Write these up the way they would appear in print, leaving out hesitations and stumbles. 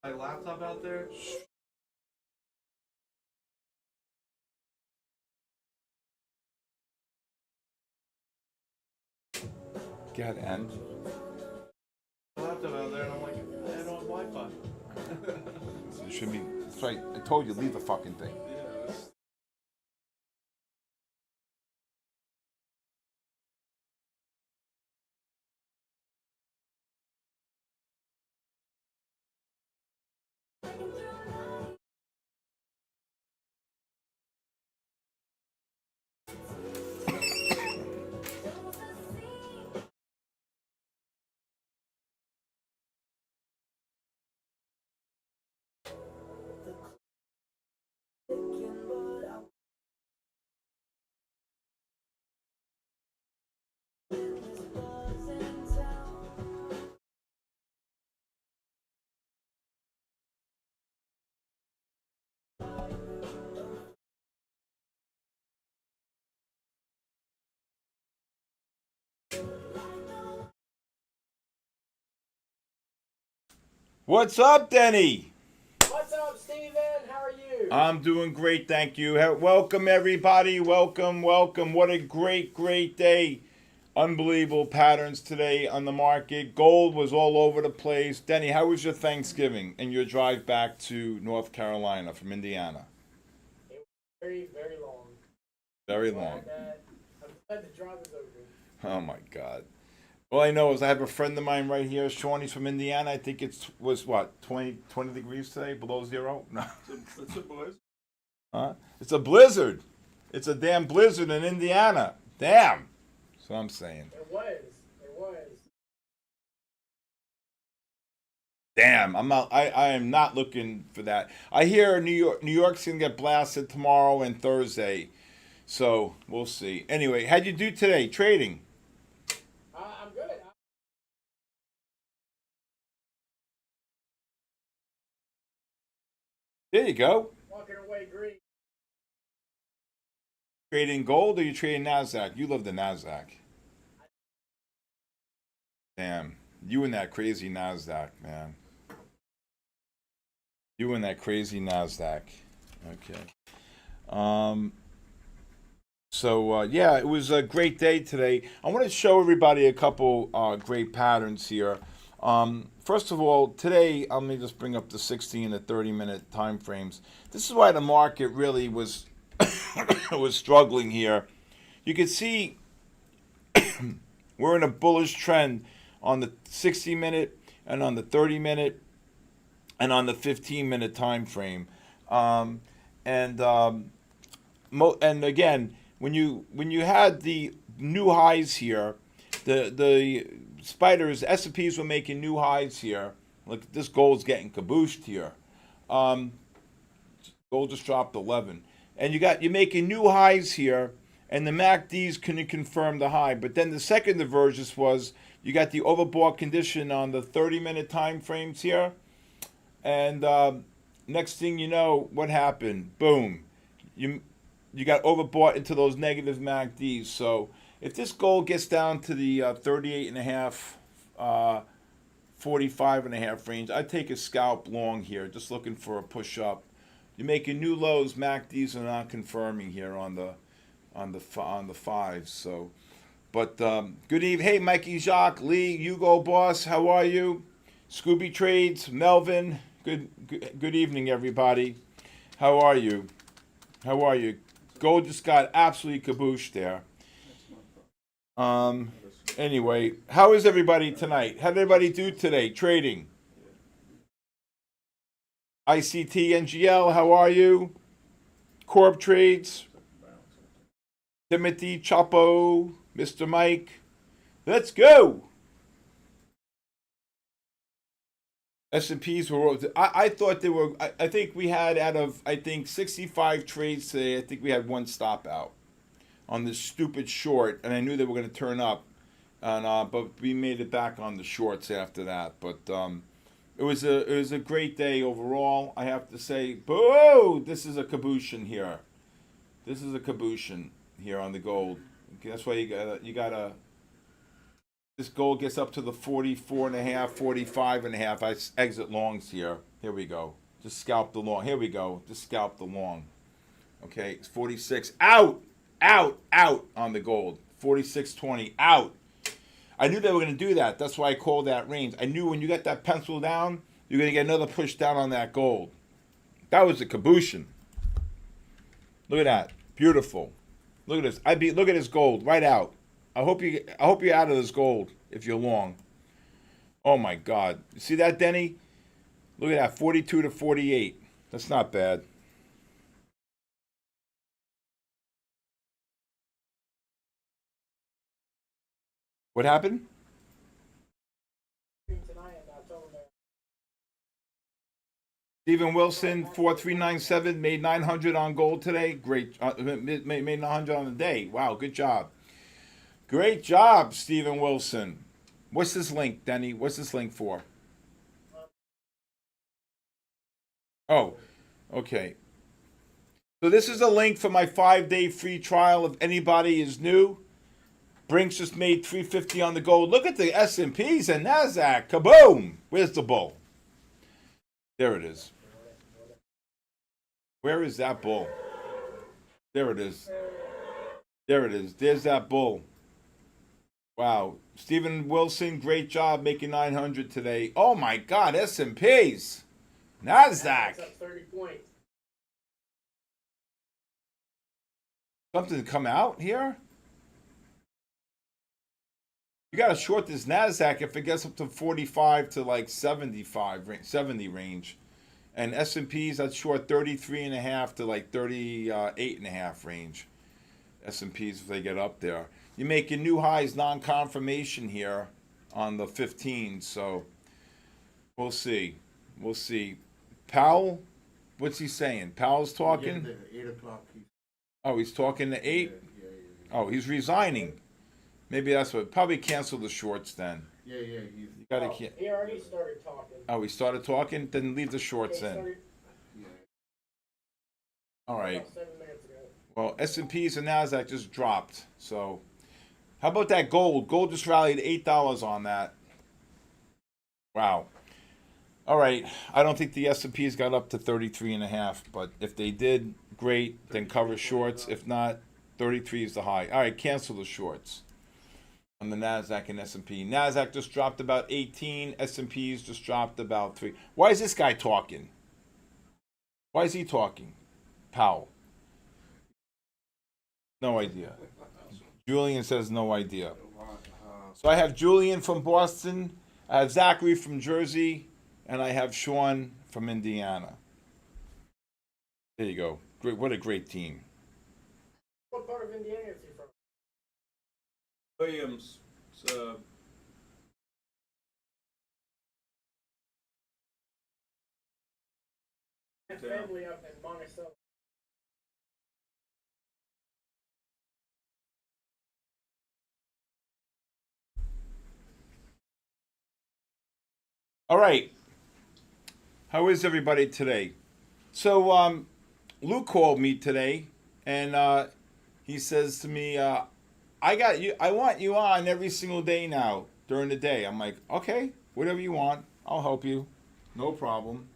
My laptop out there. Get and My laptop out there, and I'm like, I don't have Wi-Fi. it should be. That's right. I told you, leave the fucking thing. Yeah. What's up, Denny? What's up, Steven? How are you? I'm doing great, thank you. Welcome, everybody. Welcome, welcome. What a great, great day. Unbelievable patterns today on the market. Gold was all over the place. Denny, how was your Thanksgiving and your drive back to North Carolina from Indiana? It was very, very long. Very long. I'm glad the drive is over. Oh, my God. All I know is I have a friend of mine right here, Sean. He's from Indiana. I think was what, 20 degrees today, below zero? No. That's it, boys. Huh? It's a blizzard. It's a damn blizzard in Indiana. Damn. That's what I'm saying. It was. It was. Damn. I am not looking for that. I hear New York's gonna get blasted tomorrow and Thursday. So we'll see. Anyway, how'd you do today? Trading. I'm good. There you go. Walking away green. Trading gold or you trading NASDAQ? You love the NASDAQ. Damn. You and that crazy NASDAQ, man. You and that crazy NASDAQ. Okay. Yeah, it was a great day today. I want to show everybody a couple great patterns here. First of all, today, let me just bring up the 60 and the 30-minute time frames. This is why the market really was was struggling here. You can see we're in a bullish trend on the 60-minute and on the 30-minute and on the 15-minute time frame. And again, when you had the new highs here, the spiders S&Ps were making new highs here. Look, this gold's getting cabooshed here. Gold just dropped 11, and you're making new highs here, and the MACDs couldn't confirm the high. But then the second divergence was you got the overbought condition on the 30-minute time frames here, and next thing you know, what happened? Boom, you got overbought into those negative MACDs. So if this gold gets down to the 38.5, 45.5 range, I'd take a scalp long here, just looking for a push up. You're making new lows. MACDs are not confirming here on the fives. So, but good evening. Hey, Mikey, Jacques, Lee, Hugo, boss, how are you? Scooby Trades, Melvin. Good evening, everybody. How are you? How are you? Gold just got absolutely cabooshed there. Anyway, how is everybody tonight? How did everybody do today? Trading. ICT NGL, how are you? Corp Trades. Timothy, Chapo, Mr. Mike. Let's go. S&Ps were. I thought they were. I think we had out of 65 trades today. I think we had one stop out on this stupid short, and I knew they were going to turn up, and but we made it back on the shorts after that. But it was a great day overall. I have to say, boo! This is a cabooshin here. This is a cabooshin here on the gold. That's why you gotta. This gold gets up to the 44.5, 45.5. I exit longs here. Here we go. Just scalp the long. Here we go. Just scalp the long. Okay, it's 46. Out! Out on the gold. 46.20. Out. I knew they were going to do that. That's why I called that range. I knew when you got that pencil down, you're going to get another push down on that gold. That was the cabooshin. Look at that. Beautiful. Look at this. Look at this gold right out. I hope you're out of this gold if you're long. Oh my God. You see that, Denny? Look at that. 42 to 48. That's not bad. What happened? Stephen Wilson, 4397, made 900 on gold today. Great. Made 900 on the day. Wow, good job. Great job, Stephen Wilson. What's this link, Denny? What's this link for? Oh, okay. So this is a link for my 5-day free trial. If anybody is new, Brinks just made 350 on the gold. Look at the S&Ps and NASDAQ. Kaboom! Where's the bull? There it is. Where is that bull? There it is. There it is. There's that bull. Wow. Stephen Wilson, great job making 900 today. Oh my God, S&Ps. NASDAQ. Up 30 points. Something come out here? You got to short this NASDAQ if it gets up to 45 to like 70 range. And S&Ps, that's short 33.5 to like 38.5 range. S&Ps if they get up there. You're making new highs, non-confirmation here on the 15. So we'll see. We'll see. Powell, what's he saying? Powell's talking? Yeah, 8 o'clock. Oh, he's talking to 8? Yeah. Oh, he's resigning. Maybe that's what. Probably cancel the shorts then. Yeah. You gotta. He already started talking. Oh, he started talking. Then leave the shorts in. Yeah. All right. About 7 minutes ago. Well, S&Ps and Nasdaq just dropped. So, how about that gold? Gold just rallied $8 on that. Wow. All right. I don't think the S&Ps got up to 33.5, but if they did, great. Then cover shorts. If not, 33 is the high. All right. Cancel the shorts on the NASDAQ and S&P. NASDAQ just dropped about 18. S&Ps just dropped about 3. Why is this guy talking? Why is he talking? Powell. No idea. Julian says no idea. So I have Julian from Boston. I have Zachary from Jersey. And I have Sean from Indiana. There you go. Great. What a great team. What part of Indiana is he from? Williams. His family up in Monticello. All right. How is everybody today? So Lou called me today, and he says to me, "I got you. I want you on every single day now during the day." I'm like, "Okay, whatever you want, I'll help you, no problem."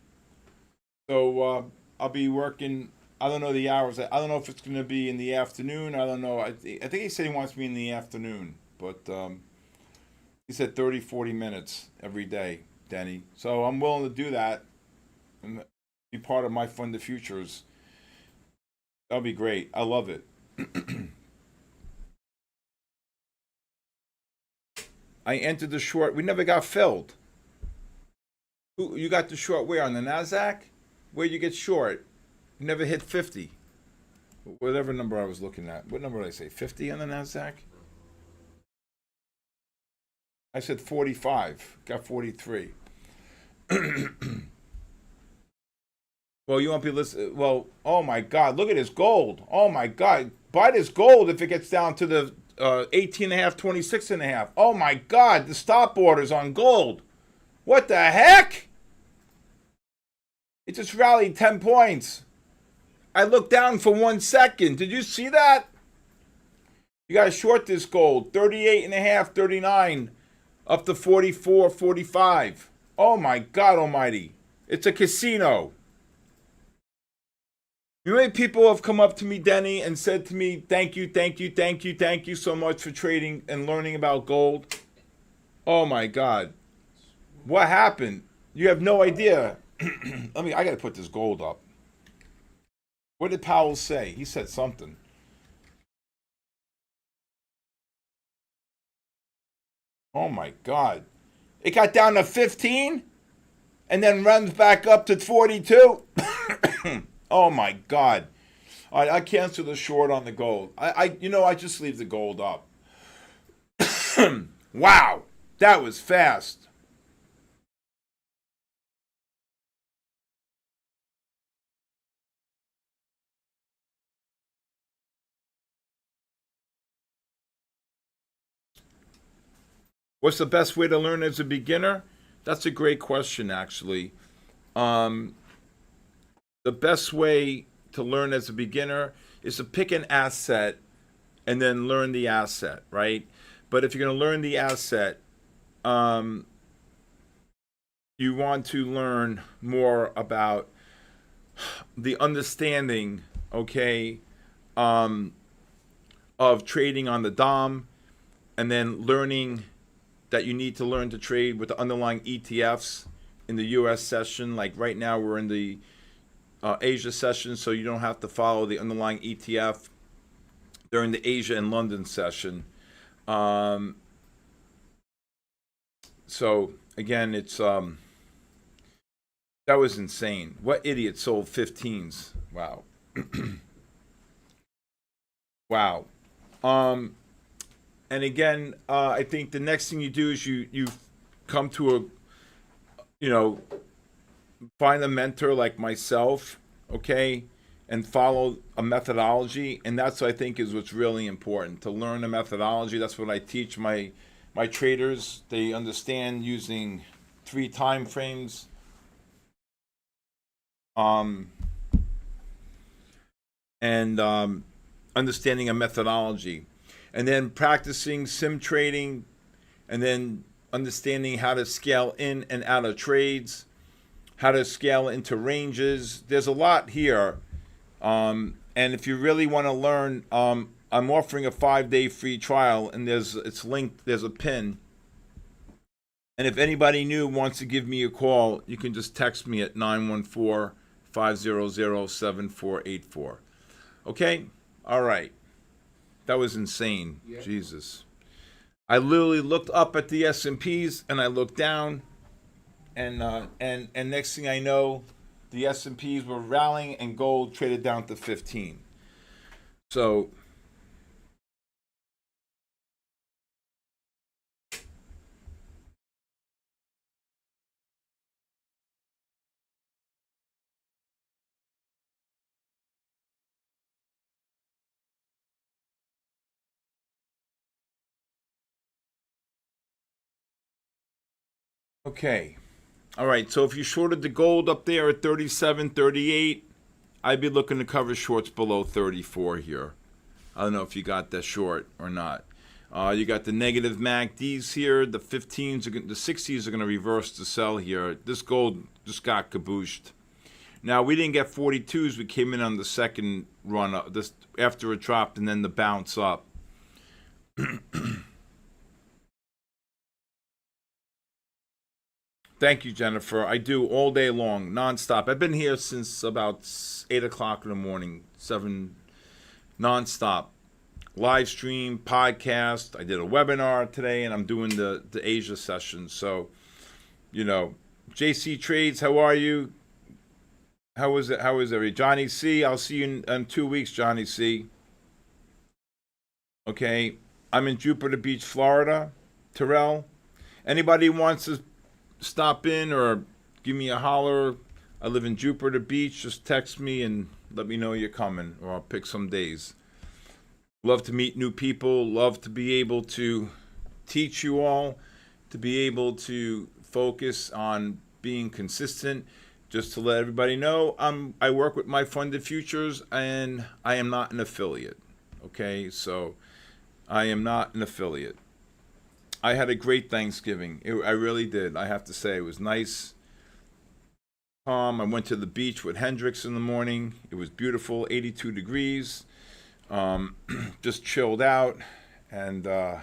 So I'll be working. I don't know the hours. I don't know if it's going to be in the afternoon. I don't know. I think he said he wants me in the afternoon, but he said 30, 40 minutes every day, Denny. So I'm willing to do that and be part of my Fund the Futures. That'll be great. I love it. I entered the short. We never got filled. You got the short where? On the NASDAQ? Where you get short? You never hit 50. Whatever number I was looking at. What number did I say? 50 on the NASDAQ? I said 45. Got 43. Well, you won't be listening. Well, oh my God, look at this gold. Oh my God. Buy this gold if it gets down to the 18.5, 26.5. Oh my God, the stop orders on gold. What the heck? It just rallied 10 points. I looked down for 1 second. Did you see that? You got to short this gold. 38.5, 39, up to 44, 45. Oh my God almighty. It's a casino. You know how many people have come up to me, Denny, and said to me, thank you, thank you, thank you, thank you so much for trading and learning about gold? Oh my God. What happened? You have no idea. I gotta put this gold up. What did Powell say? He said something. Oh my God. It got down to 15 and then runs back up to 42. Oh my God. I cancel the short on the gold. I just leave the gold up. Wow. That was fast. What's the best way to learn as a beginner? That's a great question, actually. Um, the best way to learn as a beginner is to pick an asset and then learn the asset, right? But if you're going to learn the asset, um, you want to learn more about the understanding, okay, um, of trading on the DOM, and then learning that you need to learn to trade with the underlying ETFs in the U.S. session. Like right now, we're in the Asia session, so you don't have to follow the underlying ETF during the Asia and London session. Um, so again, it's that was insane. What idiot sold 15s? Wow, wow. And again, I think the next thing you do is you come to find a mentor like myself, okay, and follow a methodology. And that's what I think is what's really important, to learn a methodology. That's what I teach my traders. They understand using 3 time frames. And understanding a methodology, and then practicing sim trading, and then understanding how to scale in and out of trades, how to scale into ranges. There's a lot here. And if you really want to learn, I'm offering a 5-day free trial, and it's linked. There's a pin. And if anybody new wants to give me a call, you can just text me at 914-500-7484. Okay? All right. That was insane. Yeah. Jesus. I literally looked up at the S&Ps and I looked down, and next thing I know, the S&Ps were rallying and gold traded down to 15. So okay. All right, so if you shorted the gold up there at 37, 38, I'd be looking to cover shorts below 34 here. I don't know if you got that short or not. You got the negative MACDs here. The 15s, the 60s are going to reverse the sell here. This gold just got kabooshed. Now, we didn't get 42s. We came in on the second run up, this after it dropped, and then the bounce up. Thank you, Jennifer. I do all day long, nonstop. I've been here since about 8 o'clock in the morning, 7, nonstop. Live stream, podcast. I did a webinar today, and I'm doing the Asia session. So, JC Trades, how are you? How is it? How is everybody? Johnny C, I'll see you in 2 weeks, Johnny C. Okay, I'm in Jupiter Beach, Florida. Terrell, anybody wants to stop in or give me a holler? I live in Jupiter Beach. Just text me and let me know you're coming, or I'll pick some days. Love to meet new people. Love to be able to teach you all, to be able to focus on being consistent. Just to let everybody know, I work with My Funded Futures, and I am not an affiliate. Okay, so I am not an affiliate. I had a great Thanksgiving. I really did. I have to say, it was nice. I went to the beach with Hendrix in the morning. It was beautiful, 82 degrees. Just chilled out, and I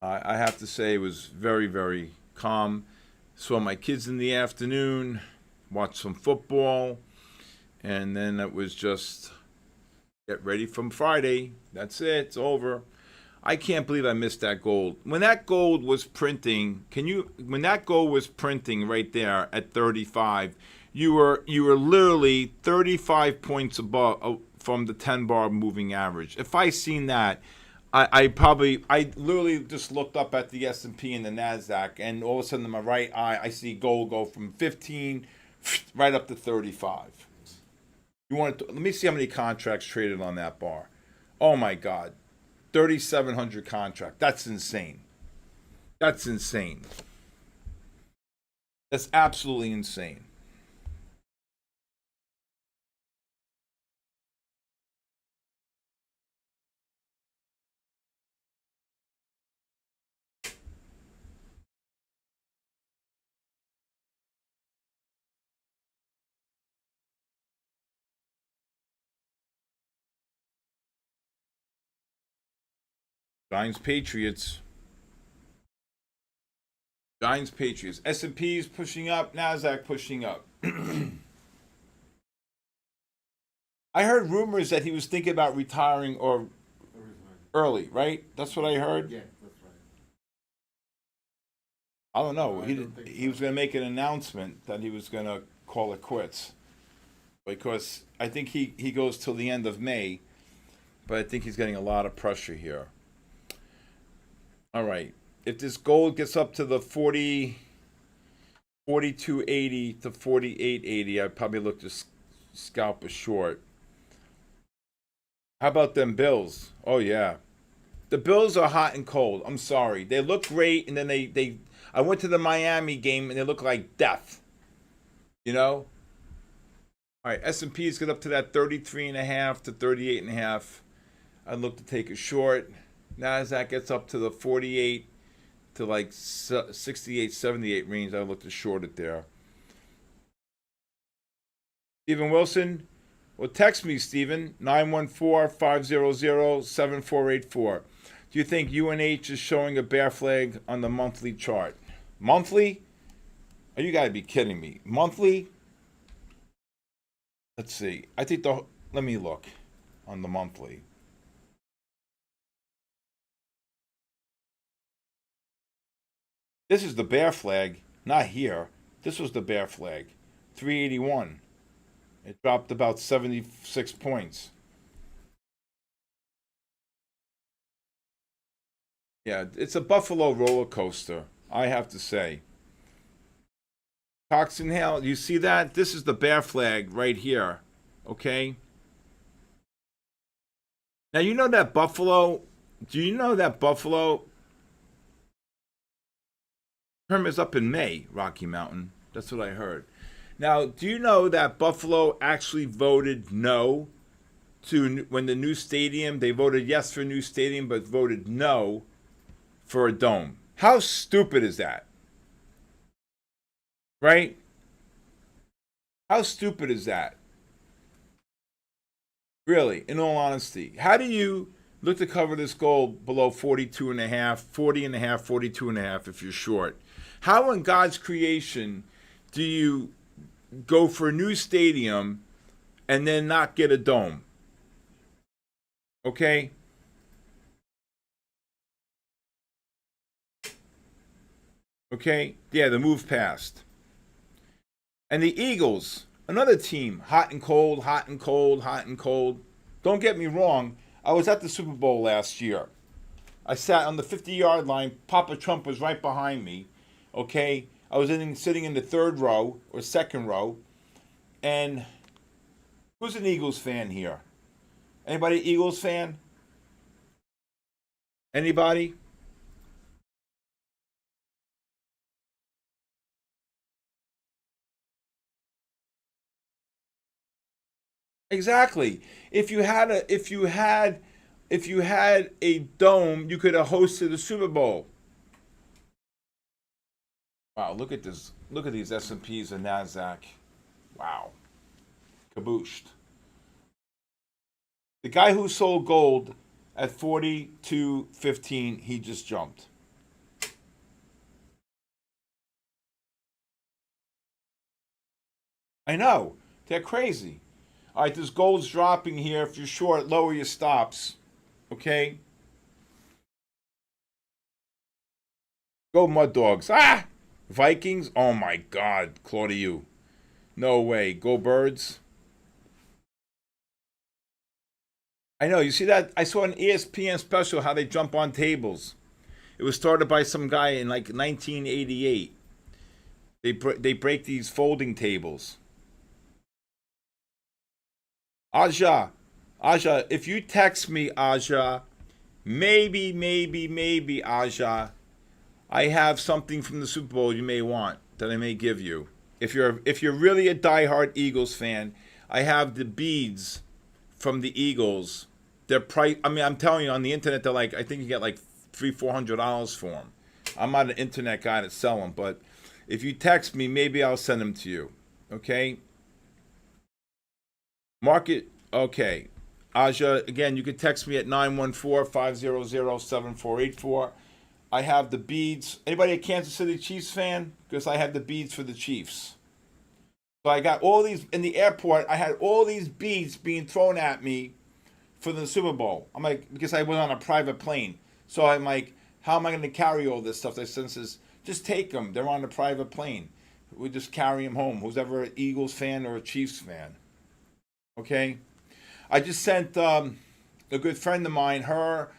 have to say it was very, very calm. Saw my kids in the afternoon, watched some football, and then it was just get ready from Friday. That's it. It's over. I can't believe I missed that gold. When that gold was printing, when that gold was printing right there at 35, you were literally 35 points above from the 10 bar moving average. If I seen that, I literally just looked up at the S&P and the Nasdaq, and all of a sudden in my right eye I see gold go from 15 right up to 35. Let me see how many contracts traded on that bar. Oh my God. 3,700 contract. That's insane. That's insane. That's absolutely insane. Giants Patriots. Giants Patriots. S&P's pushing up. Nasdaq pushing up. I heard rumors that he was thinking about retiring or early, right? That's what I heard. Yeah, that's right. I don't know. I He don't think he so. was going to make an announcement that he was going to call it quits, because I think he goes till the end of May, but I think he's getting a lot of pressure here. All right. If this gold gets up to the 4280 to 4880, I'd probably look to scalp a short. How about them Bills? Oh yeah. The Bills are hot and cold. I'm sorry. They look great, and then I went to the Miami game and they look like death. You know? All right, S&P's get up to that 33.5 to 38.5. I'd look to take a short. Nasdaq gets up to the 48 to like 68, 78 range. I look to short it there. Stephen Wilson, well, text me, Stephen, 914-500-7484. Do you think UNH is showing a bear flag on the monthly chart? Monthly? Oh, you got to be kidding me. Monthly? Let's see. Let me look on the monthly. This is the bear flag, not here. This was the bear flag, 381. It dropped about 76 points. Yeah, it's a Buffalo roller coaster, I have to say. Toxin Hell, you see that? This is the bear flag right here, okay? Now, you know that Buffalo, do you know that Buffalo term is up in May, Rocky Mountain? That's what I heard. Now, do you know that Buffalo actually voted no to when the new stadium, they voted yes for a new stadium, but voted no for a dome? How stupid is that? Right? How stupid is that? Really, in all honesty. How do you look to cover this gold below 42 and a half, 40 and a half, 42 and a half if you're short? How in God's creation do you go for a new stadium and then not get a dome? Okay? Okay? Yeah, the move passed. And the Eagles, another team, hot and cold, hot and cold, hot and cold. Don't get me wrong, I was at the Super Bowl last year. I sat on the 50-yard line. Papa Trump was right behind me. Okay? I was sitting in the third row or second row. And who's an Eagles fan here? Anybody Eagles fan? Anybody? Exactly. If you had a dome, you could have hosted the Super Bowl. Wow, look at this. Look at these S&Ps and NASDAQ. Wow. Kabooshed. The guy who sold gold at 42.15, he just jumped. I know. They're crazy. All right, this gold's dropping here. If you're short, lower your stops. Okay? Go Mud Dogs. Ah! Vikings? Oh my God, Claudia. No way. Go Birds. I know. You see that? I saw an ESPN special how they jump on tables. It was started by some guy in like 1988. They break these folding tables. Aja, if you text me, Aja, maybe, Aja, I have something from the Super Bowl you may want that I may give you. If you're really a diehard Eagles fan, I have the beads from the Eagles. They're price. I mean, I'm telling you, on the internet, they're like, I think you get like $300-400 for them. I'm not an internet guy to sell them, but if you text me, maybe I'll send them to you. Okay. Market. Okay. Aja, again, you can text me at 914-500-7484. I have the beads. Anybody a Kansas City Chiefs fan? Because I have the beads for the Chiefs. So I got all these in the airport. I had all these beads being thrown at me for the Super Bowl. I'm like, because I was on a private plane. So I'm like, how am I going to carry all this stuff? They says, just take them. They're on a private plane. We just carry them home. Who's ever an Eagles fan or a Chiefs fan? Okay. I just sent a good friend of mine, her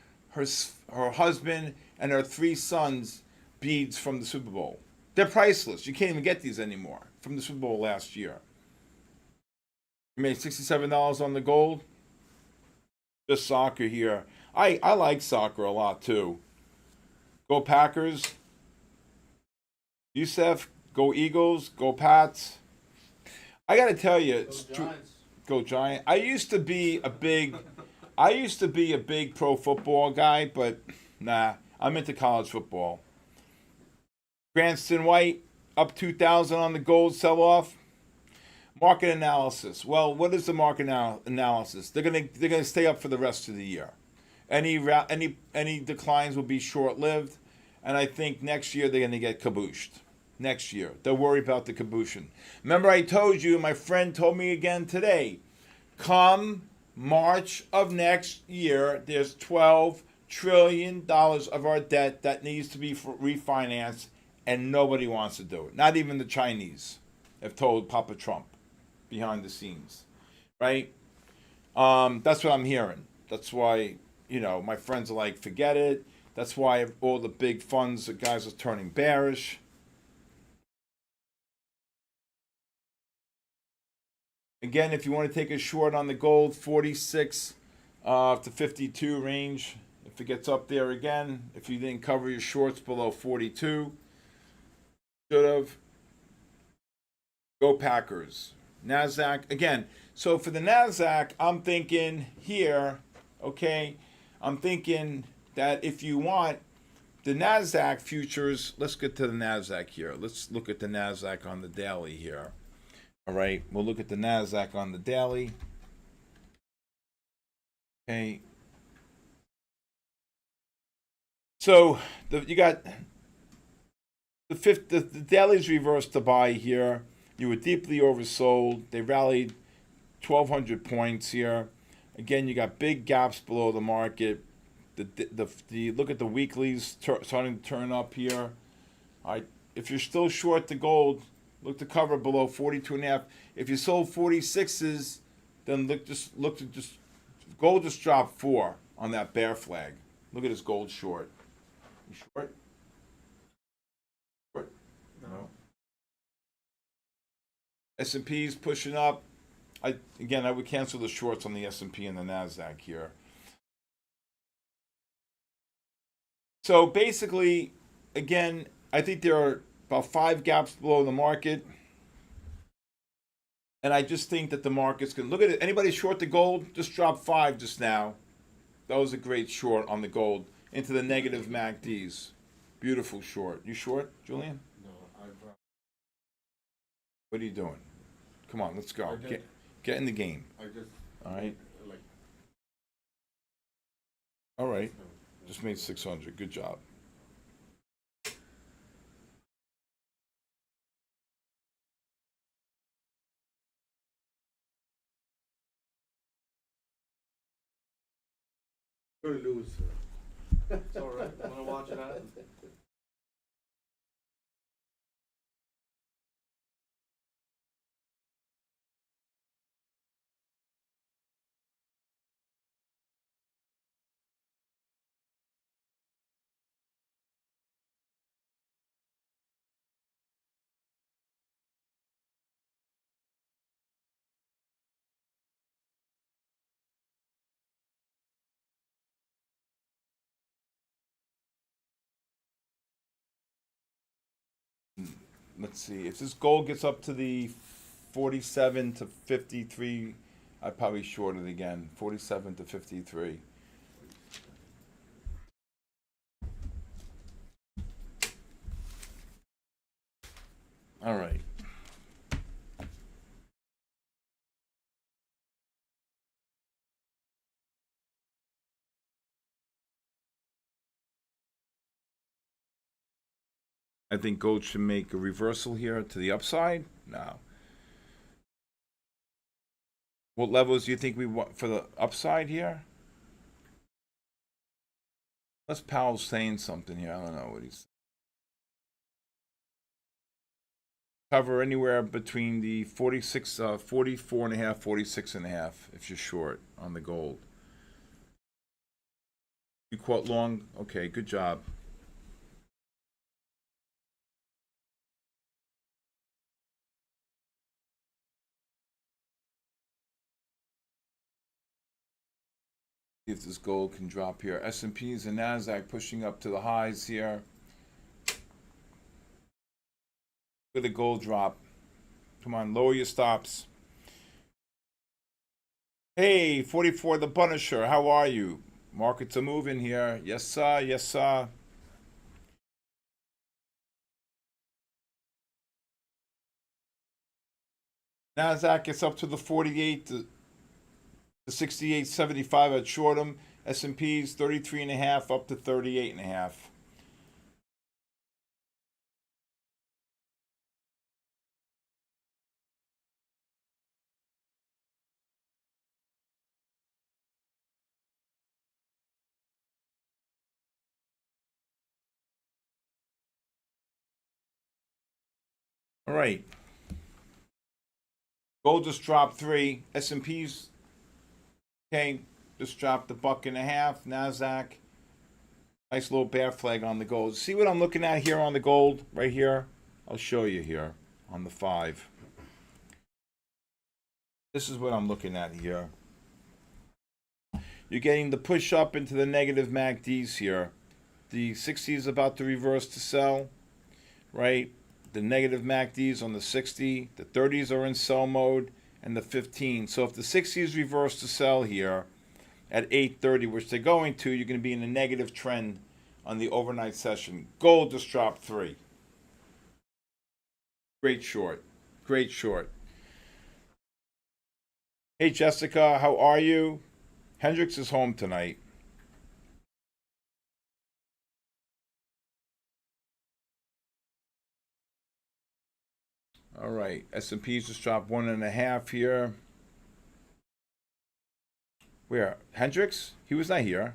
husband, and her 3 sons beads from the Super Bowl. They're priceless. You can't even get these anymore from the Super Bowl last year. You made $67 on the gold. Just soccer here. I like soccer a lot too. Go Packers. Youssef, go Eagles, go Pats. I got to tell you, Go Giants. Go Giant. I used to be a big pro football guy, but nah, I'm into college football. Cranston White up 2,000 on the gold sell-off. Market analysis. Well, what is the market analysis? They're gonna stay up for the rest of the year. Any declines will be short-lived, and I think next year they're gonna get kabooshed. Next year, they'll worry about the kabooshin. Remember, I told you. My friend told me again today. Come March of next year, there's $12 trillion of our debt that needs to be refinanced, and nobody wants to do it. Not even the Chinese have told Papa Trump behind the scenes, right? That's what I'm hearing. That's why, my friends are like, forget it. That's why all the big funds, the guys are turning bearish. Again, if you want to take a short on the gold, 46 to 52 range. If it gets up there again, if you didn't cover your shorts below 42, should have. Go Packers. NASDAQ, again. So for the NASDAQ, I'm thinking here, okay, I'm thinking that if you want the NASDAQ futures, let's get to the NASDAQ here. Let's look at the NASDAQ on the daily here. All right, we'll look at the NASDAQ on the daily. Okay. So you got the daily's reversed to buy here. You were deeply oversold. They rallied 1,200 points here. Again, you got big gaps below the market. The look at the weeklies starting to turn up here. All right, if you're still short the gold, look to cover below 42.5. If you sold 46s, then look to gold just dropped 4 on that bear flag. Look at this gold short. You short? Short? No. S&P's pushing up. I would cancel the shorts on the S&P and the NASDAQ here. So basically, again, I think there are about 5 gaps below the market. And I just think that the market's going to look at it. Anybody short the gold? Just dropped 5 just now. That was a great short on the gold into the negative MACDs. Beautiful short. You short, Julian? No, I What are you doing? Come on, let's go. I did. Get in the game. I just All right. like All right. Just made 600. Good job. gonna lose. It's all right. I'm gonna watch it happen. Let's see. If this gold gets up to the 47 to 53, I'd probably short it again. 47 to 53. All right. I think gold should make a reversal here to the upside. No. What levels do you think we want for the upside here? Unless Powell's saying something here. I don't know what he's. Cover anywhere between the 46, 44 and a half, 46 and a half if you're short on the gold. You quote long? Okay, good job. See if this gold can drop here. S&Ps and NASDAQ pushing up to the highs here. Look at the gold drop. Come on, lower your stops. Hey, 44 the Punisher, how are you? Markets are moving here. Yes, sir. Yes, sir. NASDAQ gets up to the 48 to 68.75 at short 'em. S&Ps 33 and a half up to 38 and a half. All right. Gold just dropped 3. S&Ps, okay, just dropped $1.50. NASDAQ, nice little bear flag on the gold. See what I'm looking at here on the gold, right here? I'll show you here on the 5. This is what I'm looking at here. You're getting the push up into the negative MACDs here. The 60 is about to reverse to sell, right? The negative MACDs on the 60, the 30s are in sell mode, and the 15. So if the 60s reverse to sell here at 8:30, which they're going to, you're going to be in a negative trend on the overnight session. Gold just dropped 3. Great short. Great short. Hey Jessica, how are you? Hendricks is home tonight. All right, S&P's just dropped 1.5 here. Where? Hendricks? He was not here.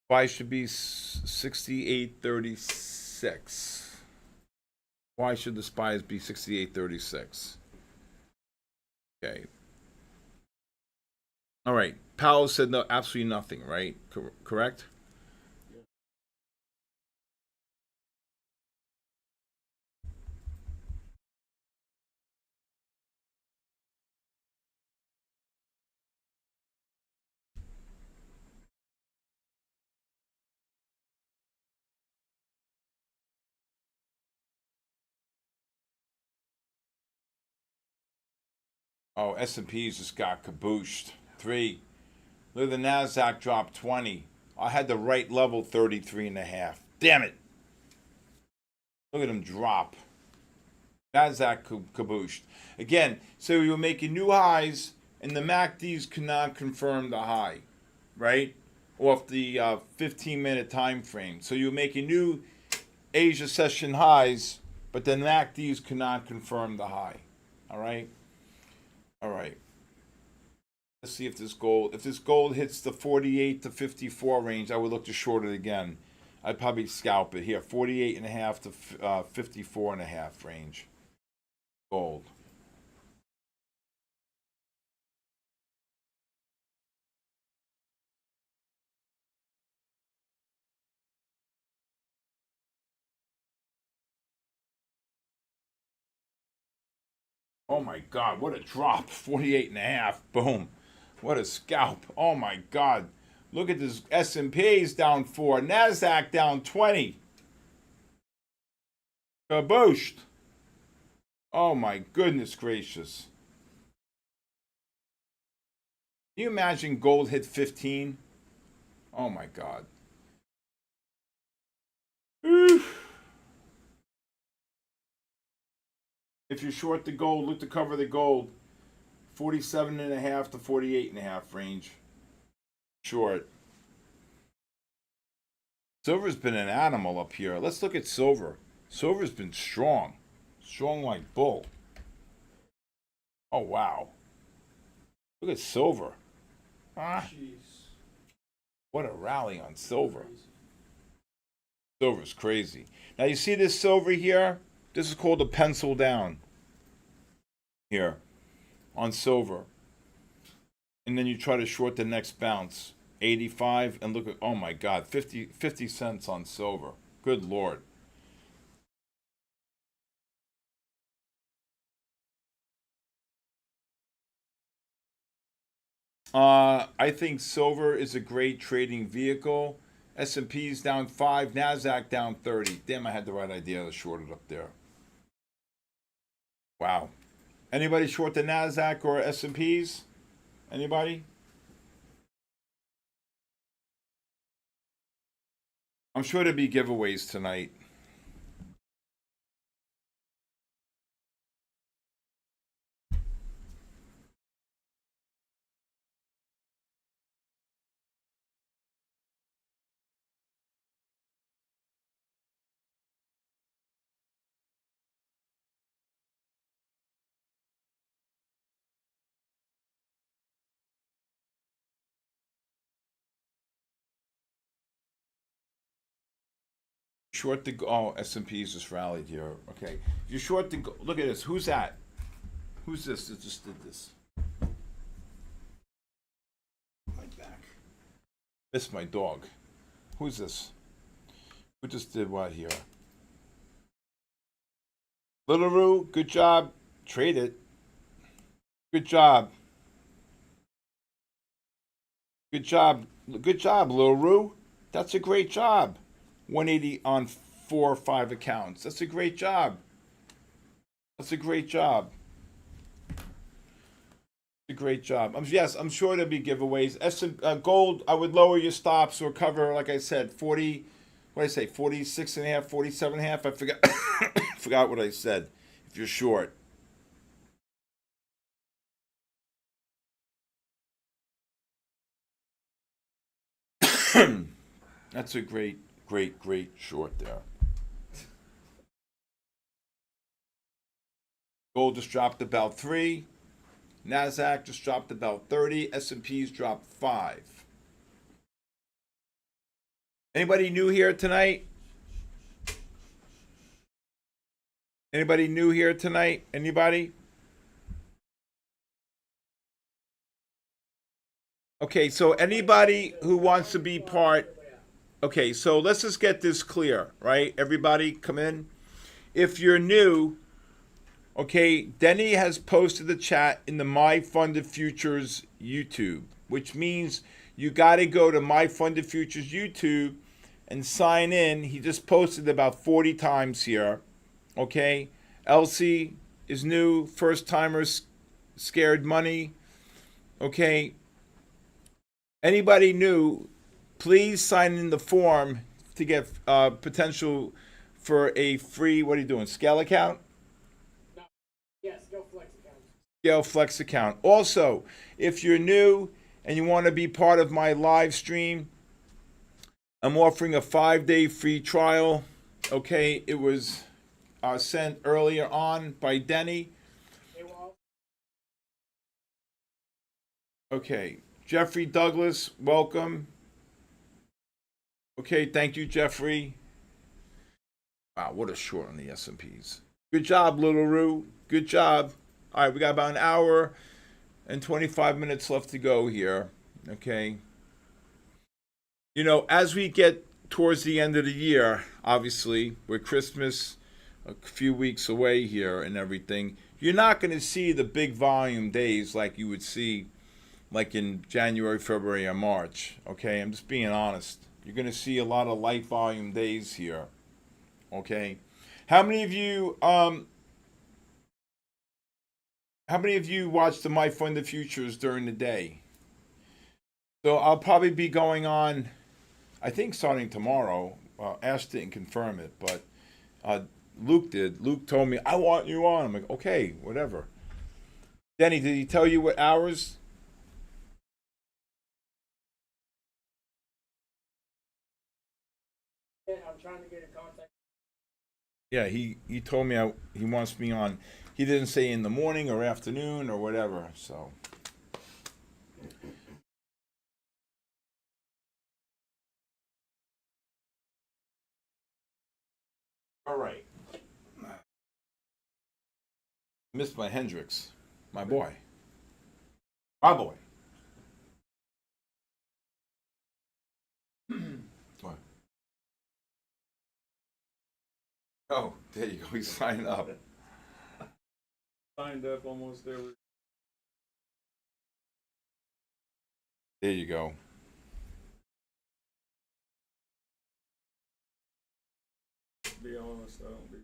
Buy should be 68.36. Why should the spies be 68.36? Okay. All right. Powell said no, absolutely nothing, right? Correct? Oh, S&P's just got kabooshed. 3. Look at the NASDAQ drop 20. I had the right level 33 and a half. Damn it. Look at them drop. Nasdaq kabooshed. Again, so we were making new highs, and the MACDs could not confirm the high, right? Off the 15-minute time frame. So you were making new Asia session highs, but the MACDs could not confirm the high. All right? All right. Let's see if this gold hits the 48 to 54 range, I would look to short it again. I'd probably scalp it here, 48.5 to 54.5 range. Gold. Oh my God, what a drop. 48.5. Boom. What a scalp. Oh my God. Look at this. S&P's down 4. NASDAQ down 20. Kabooshed. Oh my goodness gracious. Can you imagine gold hit 15? Oh my God. If you're short the gold, look to cover the gold. 47.5 to 48.5 range. Short. Silver's been an animal up here. Let's look at silver. Silver's been strong. Strong like bull. Oh, wow. Look at silver. Ah, Jeez. what a rally on silver. Silver's crazy. Now, you see this silver here? This is called a pencil down. Here. On silver. And then you try to short the next bounce. 85. And look at, oh my God, 50 cents on silver. Good Lord. I think silver is a great trading vehicle. S&P's down 5, NASDAQ down 30. Damn, I had the right idea to short it up there. Wow. Anybody short the NASDAQ or S&P's? Anybody? I'm sure there'll be giveaways tonight. Short the S&P's just rallied here. Okay, if you short the look at this. Who's that? Who's this that just did this? My back. This is my dog. Who's this? Who just did what here? Little Roo, good job. Trade it. Good job. Good job. Good job, Little Roo. That's a great job. 180 on 4 or 5 accounts. That's a great job. That's a great job. A great job. Yes, I'm sure there'll be giveaways. Gold, I would lower your stops or cover, like I said, 40. What did I say? 46.5, 47.5. I forgot. Forgot what I said. If you're short. That's a great short there. Gold just dropped about 3. NASDAQ just dropped about 30. S&P's dropped 5. Anybody new here tonight? Anybody new here tonight? Anybody? Okay, so anybody who wants to be part... Okay, so let's just get this clear, right? Everybody come in. If you're new, okay, Denny has posted the chat in the My Funded Futures YouTube, which means you got to go to My Funded Futures YouTube and sign in. He just posted about 40 times here, okay? Elsie is new, first timers, scared money, okay? Anybody new, please sign in the form to get potential for a free, what are you doing, Scale account? No. Yes, go flex account. Scale Flex account. Also, if you're new and you want to be part of my live stream, I'm offering a 5-day free trial. Okay, it was sent earlier on by Denny. They will also Okay, Jeffrey Douglas, welcome. Okay, thank you, Jeffrey. Wow, what a short on the S&Ps. Good job, Little Roo. Good job. All right, we got about an hour and 25 minutes left to go here. Okay. You know, as we get towards the end of the year, obviously, with Christmas a few weeks away here and everything, you're not going to see the big volume days like you would see like in January, February, or March. Okay, I'm just being honest. You're going to see a lot of light volume days here. Okay, how many of you watch the My Fund the Futures during the day? So I'll probably be going on, I think starting tomorrow. Ash didn't confirm it, but Luke did. Luke told me, I want you on. I'm like, okay, whatever. Denny, did he tell you what hours? I'm trying to get in contact. Yeah, he told me he wants me on. He didn't say in the morning or afternoon or whatever, so. All right. Missed my Hendrix. My boy. My boy. What? Oh, there you go. He's signing up. Signed up almost there. There you go. Be honest, I don't be.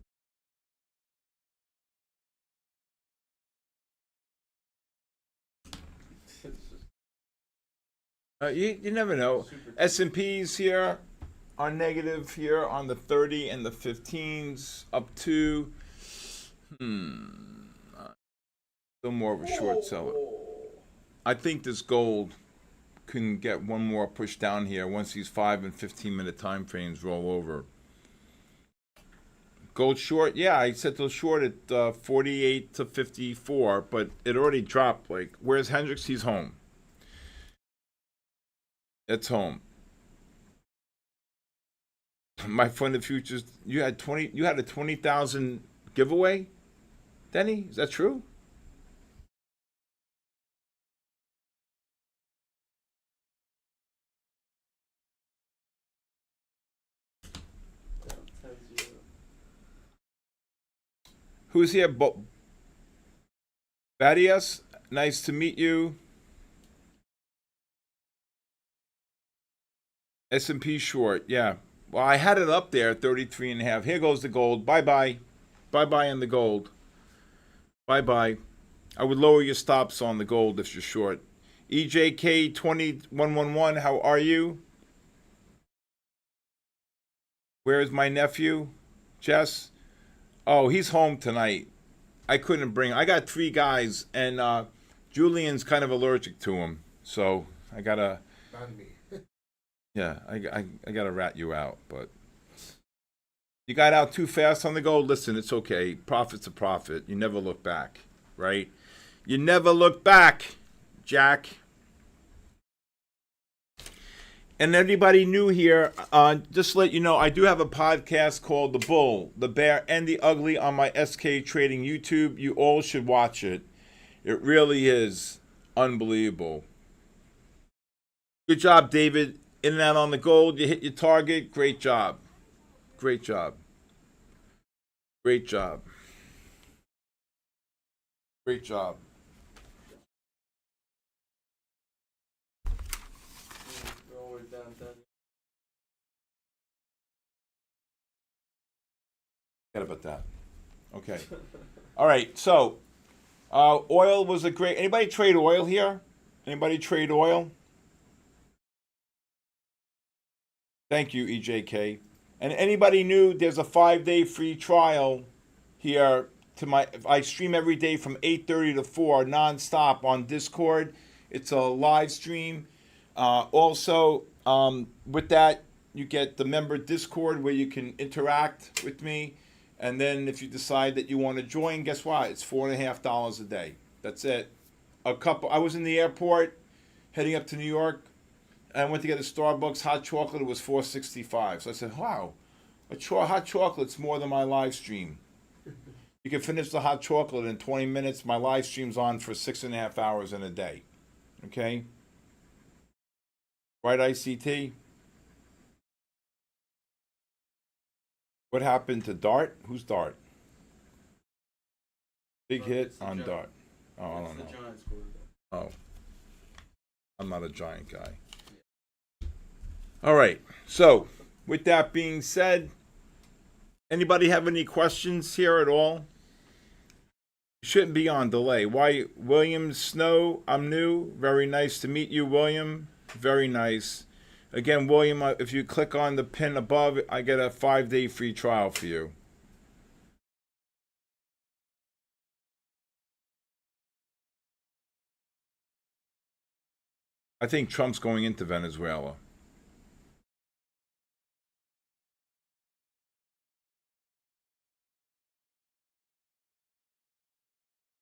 You never know. S&Ps here are negative here on the 30 and the 15s up to still more of a short seller. I think this gold can get one more push down here once these 5 and 15-minute time frames roll over. Gold short, yeah, I said to short at 48 to 54, but it already dropped. Like, where's Hendricks? He's home. It's home. My fund of futures, you had a 20,000 giveaway, Denny? Is that true? Who's here? Badias, nice to meet you. S&P short, yeah. Well, I had it up there, 33 and a half. Here goes the gold. Bye-bye. Bye-bye on the gold. Bye-bye. I would lower your stops on the gold if you're short. EJK 2111, how are you? Where is my nephew? Jess? Oh, he's home tonight. I couldn't bring him. I got 3 guys, and Julian's kind of allergic to him. So I got to... Not me. Yeah, I got to rat you out, but... You got out too fast on the gold. Listen, it's okay. Profit's a profit. You never look back, right? You never look back, Jack. And anybody new here, just to let you know, I do have a podcast called The Bull, The Bear, and The Ugly on my SK Trading YouTube. You all should watch it. It really is unbelievable. Good job, David. In and out on the gold. You hit your target. Great job. Great job. Great job. Great job. Always downtown. Forget about that. Okay. All right. So, oil was a great. Anybody trade oil here? Anybody trade oil? Thank you, EJK. And anybody new, there's a 5-day free trial here to I stream every day from 8:30 to 4 nonstop on Discord. It's a live stream. Also, with that, you get the member Discord where you can interact with me. And then if you decide that you want to join, guess what? It's $4.50 a day. That's it. I was in the airport heading up to New York. I went to get a Starbucks hot chocolate. It was $4.65. So I said, wow, hot chocolate's more than my live stream. You can finish the hot chocolate in 20 minutes. My live stream's on for 6.5 hours in a day. Okay? Right, ICT? What happened to Dart? Who's Dart? Big hit on Dart. Oh, I don't know. Oh. I'm not a Giant guy. All right. So, with that being said, anybody have any questions here at all? Shouldn't be on delay. Why, William Snow? I'm new. Very nice to meet you, William. Very nice. Again, William, if you click on the pin above, I get a 5-day free trial for you. I think Trump's going into Venezuela.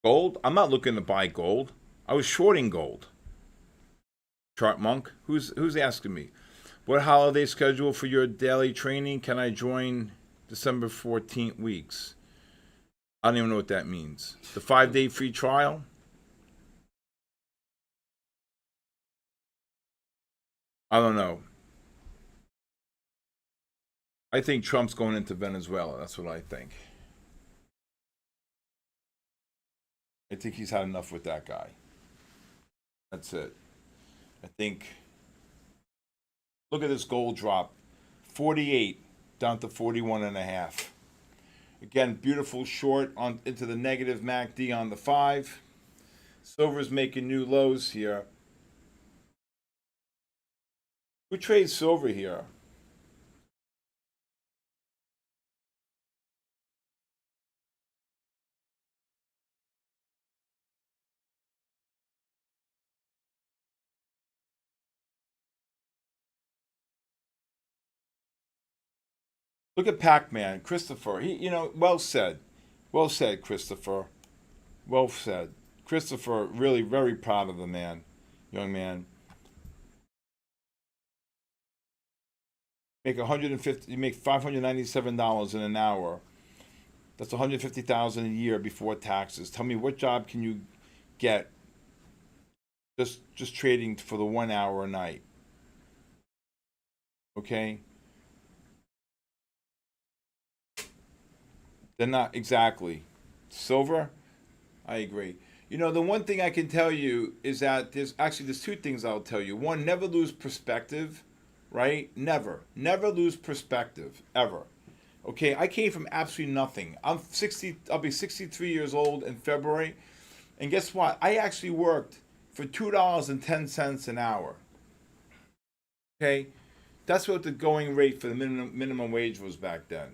Gold? I'm not looking to buy gold. I was shorting gold. Chart Monk? Who's asking me? What holiday schedule for your daily training? Can I join December 14th weeks? I don't even know what that means. The 5-day free trial? I don't know. I think Trump's going into Venezuela. That's what I think. I think he's had enough with that guy. That's it. I think. Look at this gold drop. 48 down to 41.5. Again, beautiful short on into the negative MACD on the 5. Silver's making new lows here. Who trades silver here? Look at Pac-Man, Christopher. Well said. Well said, Christopher. Well said. Christopher, really very proud of the man, young man. You make $597 in an hour. That's $150,000 a year before taxes. Tell me, what job can you get just trading for the 1 hour a night? Okay? They're not exactly. Silver? I agree. The one thing I can tell you is that there's 2 things I'll tell you. One, never lose perspective, right? Never lose perspective, ever. Okay, I came from absolutely nothing. I'll be 63 years old in February. And guess what? I actually worked for $2.10 an hour. Okay? That's what the going rate for the minimum wage was back then.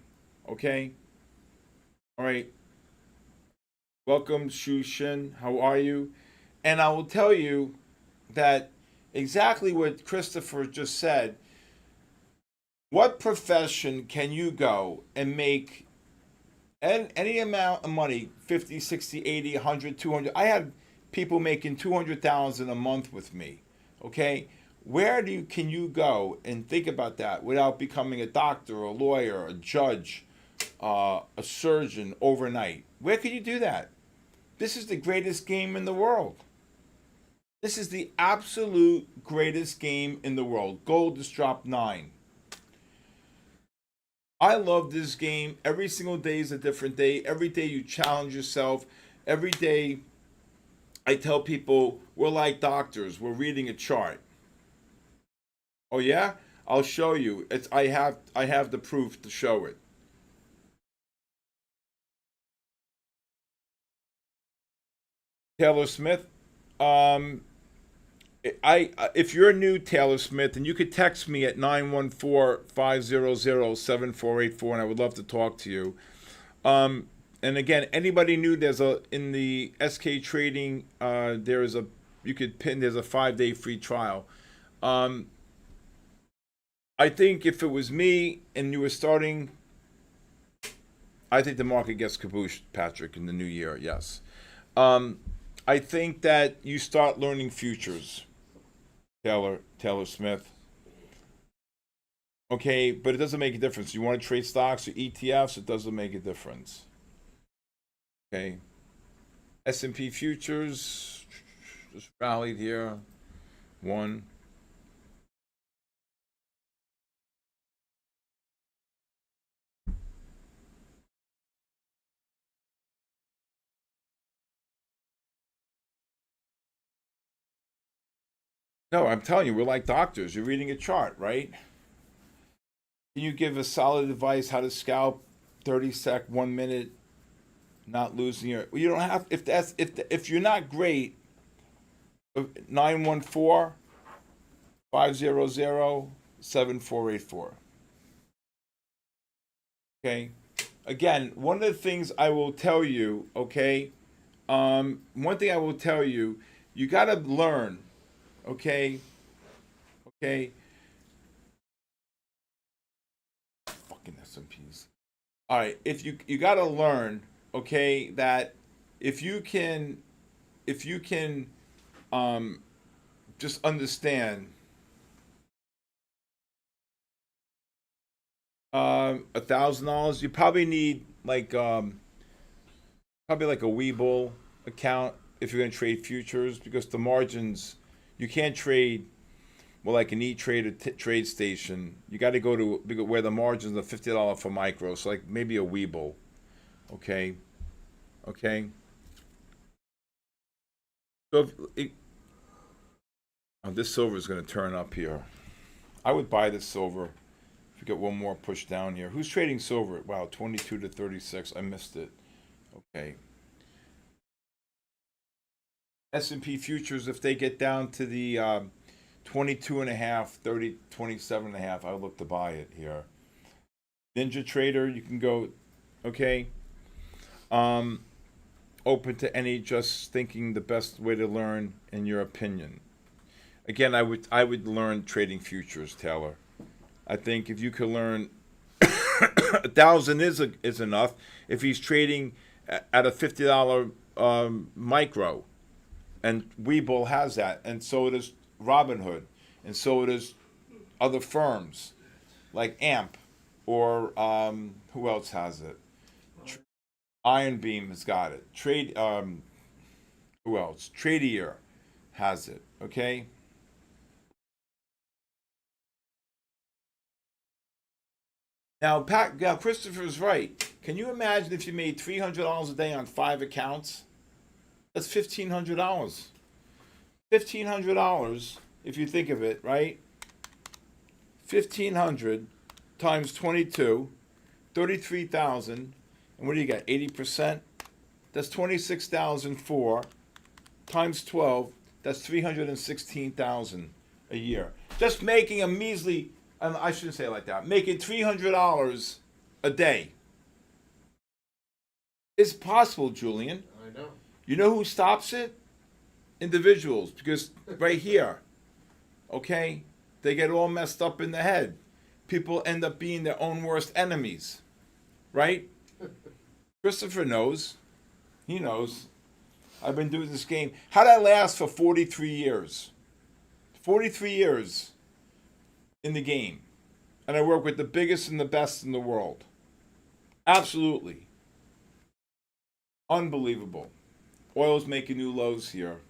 Okay? All right. Welcome, Shu Shin. How are you? And I will tell you that exactly what Christopher just said. What profession can you go and make any amount of money, 50, 60, 80, 100, 200? I had people making $200,000 a month with me. Okay? Where can you go and think about that without becoming a doctor, a lawyer, a judge, a surgeon overnight? Where could you do that? This is the greatest game in the world. This is the absolute greatest game in the world. Gold just dropped 9. I love this game. Every single day is a different day. Every day you challenge yourself. Every day I tell people we're like doctors. We're reading a chart. Oh yeah? I'll show you. I have the proof to show it. Taylor Smith. If you're new, Taylor Smith, and you could text me at 914-500-7484, and I would love to talk to you. And again, anybody new, in the SK Trading, there's a 5-day free trial. I think if it was me and you were starting, I think the market gets cabooshed, Patrick, in the new year. Yes. I think that you start learning futures, Taylor Smith. Okay, but it doesn't make a difference. You want to trade stocks or ETFs, it doesn't make a difference. Okay. S&P futures just rallied here. One. No, I'm telling you, we're like doctors. You're reading a chart, right? Can you give a solid advice how to scalp 30 sec, 1 minute, not losing your? You don't have if you're not great. 914-500-7484. Okay. Again, one of the things I will tell you. Okay. One thing I will tell you, you got to learn. Okay. Okay. Fucking S&Ps. All right. If you got to learn. Okay. That if you can just understand $1,000, you probably need probably like a Webull account if you're going to trade futures, because the margins, you can't trade like an E-Trade or Trade Station. You got to go to where the margins are $50 for micro, so like maybe a Webull. Okay. So this silver is going to turn up here. I would buy this silver. If we get one more push down here. Who's trading silver? Wow, 22 to 36. I missed it. Okay. S&P futures, if they get down to the 22 and a half, 30, 27 and a half, I would look to buy it here. Ninja Trader, you can go, okay. Open to any, just thinking the best way to learn in your opinion. Again, I would learn trading futures, Taylor. I think if you could learn 1,000 is enough. If he's trading at a $50 micro, and Webull has that, and so does Robinhood, and so does other firms like AMP, or who else has it? Iron Beam has got it. Who else? Tradier has it. Okay. Now, Christopher's right. Can you imagine if you made $300 a day on 5 accounts? That's $1,500. $1,500, if you think of it, right? 1,500 times 22, 33,000, and what do you got? 80%. That's 26,004 times 12. That's 316,000 a year. Just making a measly. I shouldn't say it like that. Making $300 a day. It's possible, Julian. I know. You know who stops it? Individuals. Because right here, okay, they get all messed up in the head. People end up being their own worst enemies. Right? Christopher knows. He knows. I've been doing this game. How did I last for 43 years? 43 years in the game. And I work with the biggest and the best in the world. Absolutely. Unbelievable. Oil's making new lows here.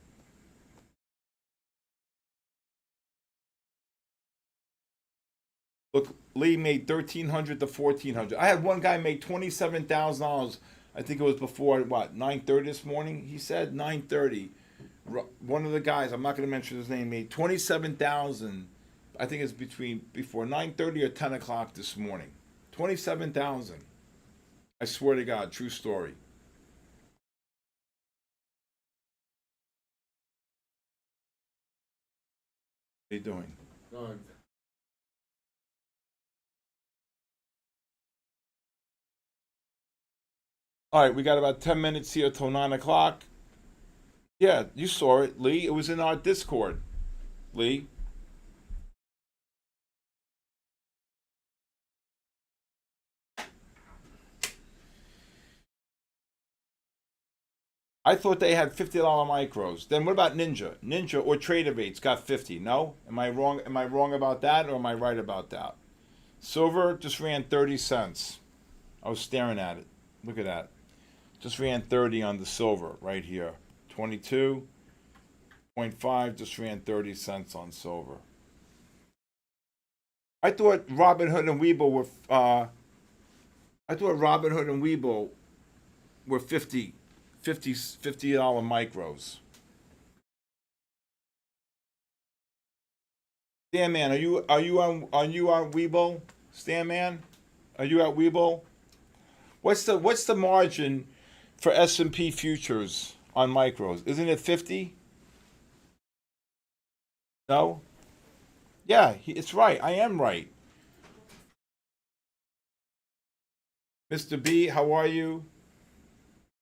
Look, Lee made $1,300 to $1,400. I had one guy make $27,000. I think it was before 9:30 this morning. He said 9:30. One of the guys, I'm not going to mention his name, made $27,000. I think it's before 9:30 or 10 o'clock this morning. 27,000. I swear to God, true story. you doing? None. All right, we got about 10 minutes here till 9 o'clock. Yeah, you saw it, Lee. It was in our Discord, Lee. I thought they had $50 micros. Then what about Ninja? Ninja or TraderVate's got 50. No? Am I wrong? Am I wrong about that or am I right about that? Silver just ran 30 cents. I was staring at it. Look at that. Just ran 30 on the silver right here. 22.5 just ran 30 cents on silver. I thought Robinhood and Webull were were 50 $50 micros. Stan Man, are you on Webull? Stan Man? Are you at Webull? What's the margin for S&P futures on micros? Isn't it 50? No? Yeah, it's right. I am right. Mr. B, how are you?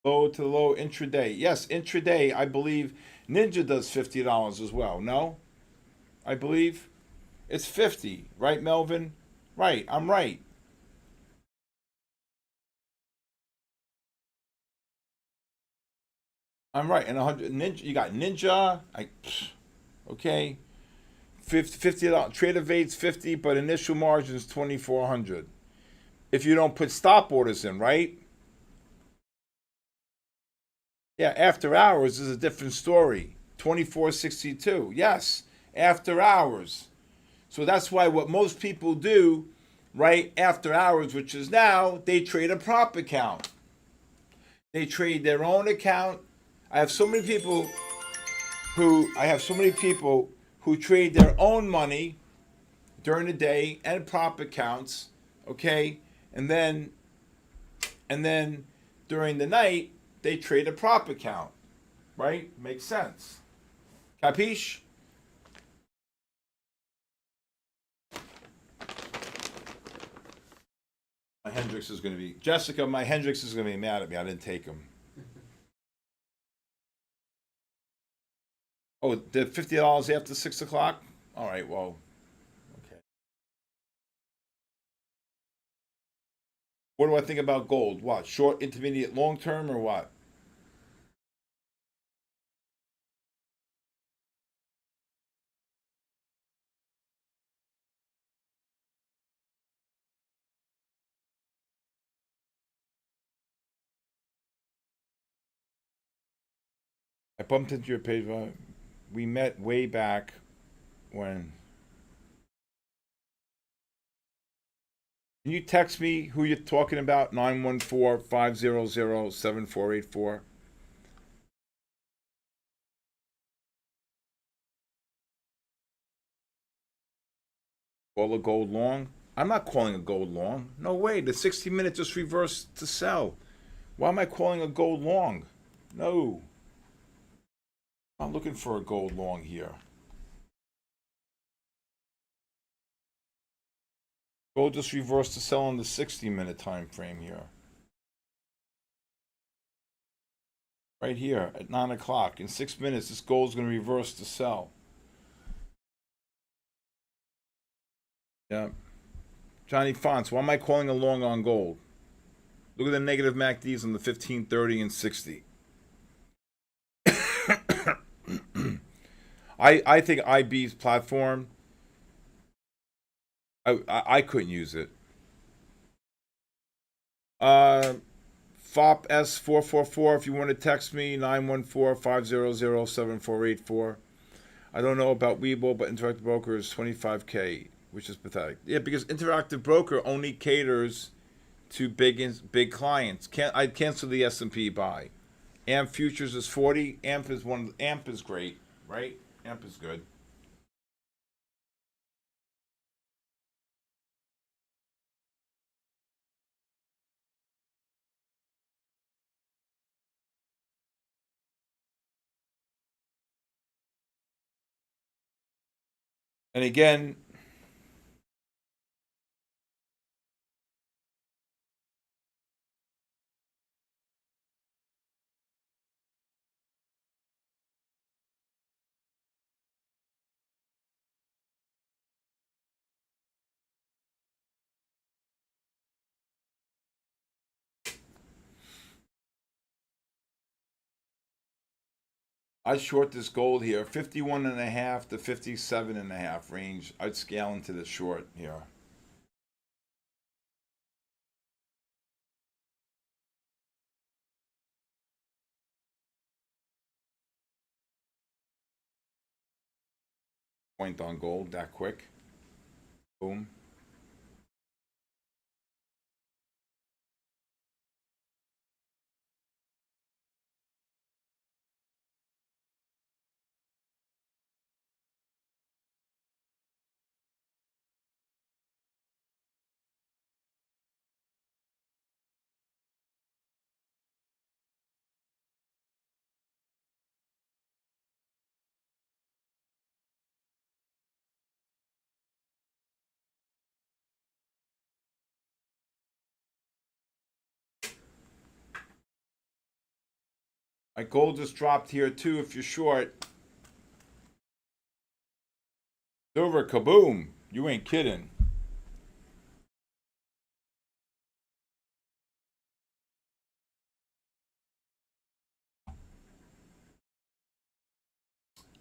Low to low intraday. Yes, intraday, I believe Ninja does $50 as well. No? I believe it's 50, right, Melvin? Right, I'm right. I'm right. And 100 Ninja, you got Ninja, okay. $50 Trader Vate's 50, but initial margin is 2,400. If you don't put stop orders in, right? Yeah, after hours is a different story. 2462. Yes, after hours. So that's why what most people do, right, after hours, which is now, they trade a prop account. They trade their own account. I have so many people who trade their own money during the day and prop accounts, okay? And then during the night they trade a prop account. Right? Makes sense. Capiche? My Hendrix is going to be Jessica. My Hendrix is going to be mad at me. I didn't take him. Oh, the $50 after 6 o'clock. All right. Well, okay. What do I think about gold? What, short, intermediate, long term, or what? I bumped into your page. We met way back when. Can you text me who you're talking about? 914-500-7484. Call a gold long? I'm not calling a gold long. No way. The 60 minute just reversed to sell. Why am I calling a gold long? No. I'm looking for a gold long here. Gold just reversed to sell on the 60-minute time frame here. Right here at 9 o'clock. In 6 minutes, this gold's going to reverse to sell. Yeah. Johnny Fonts, why am I calling a long on gold? Look at the negative MACDs on the 15, 30, and 60. I think IB's platform, I couldn't use it. FOP S444, if you want to text me, 914-500-7484. I don't know about Webull, but Interactive Broker is 25K, which is pathetic. Yeah, because Interactive Broker only caters to big clients. I'd cancel the S&P buy. AMP futures is 40. AMP is great, right? AMP is good. And again, I short this gold here, 51.5 to 57.5 range. I'd scale into the short here. Point on gold that quick. Boom. My gold just dropped here too if you're short. Silver kaboom. You ain't kidding.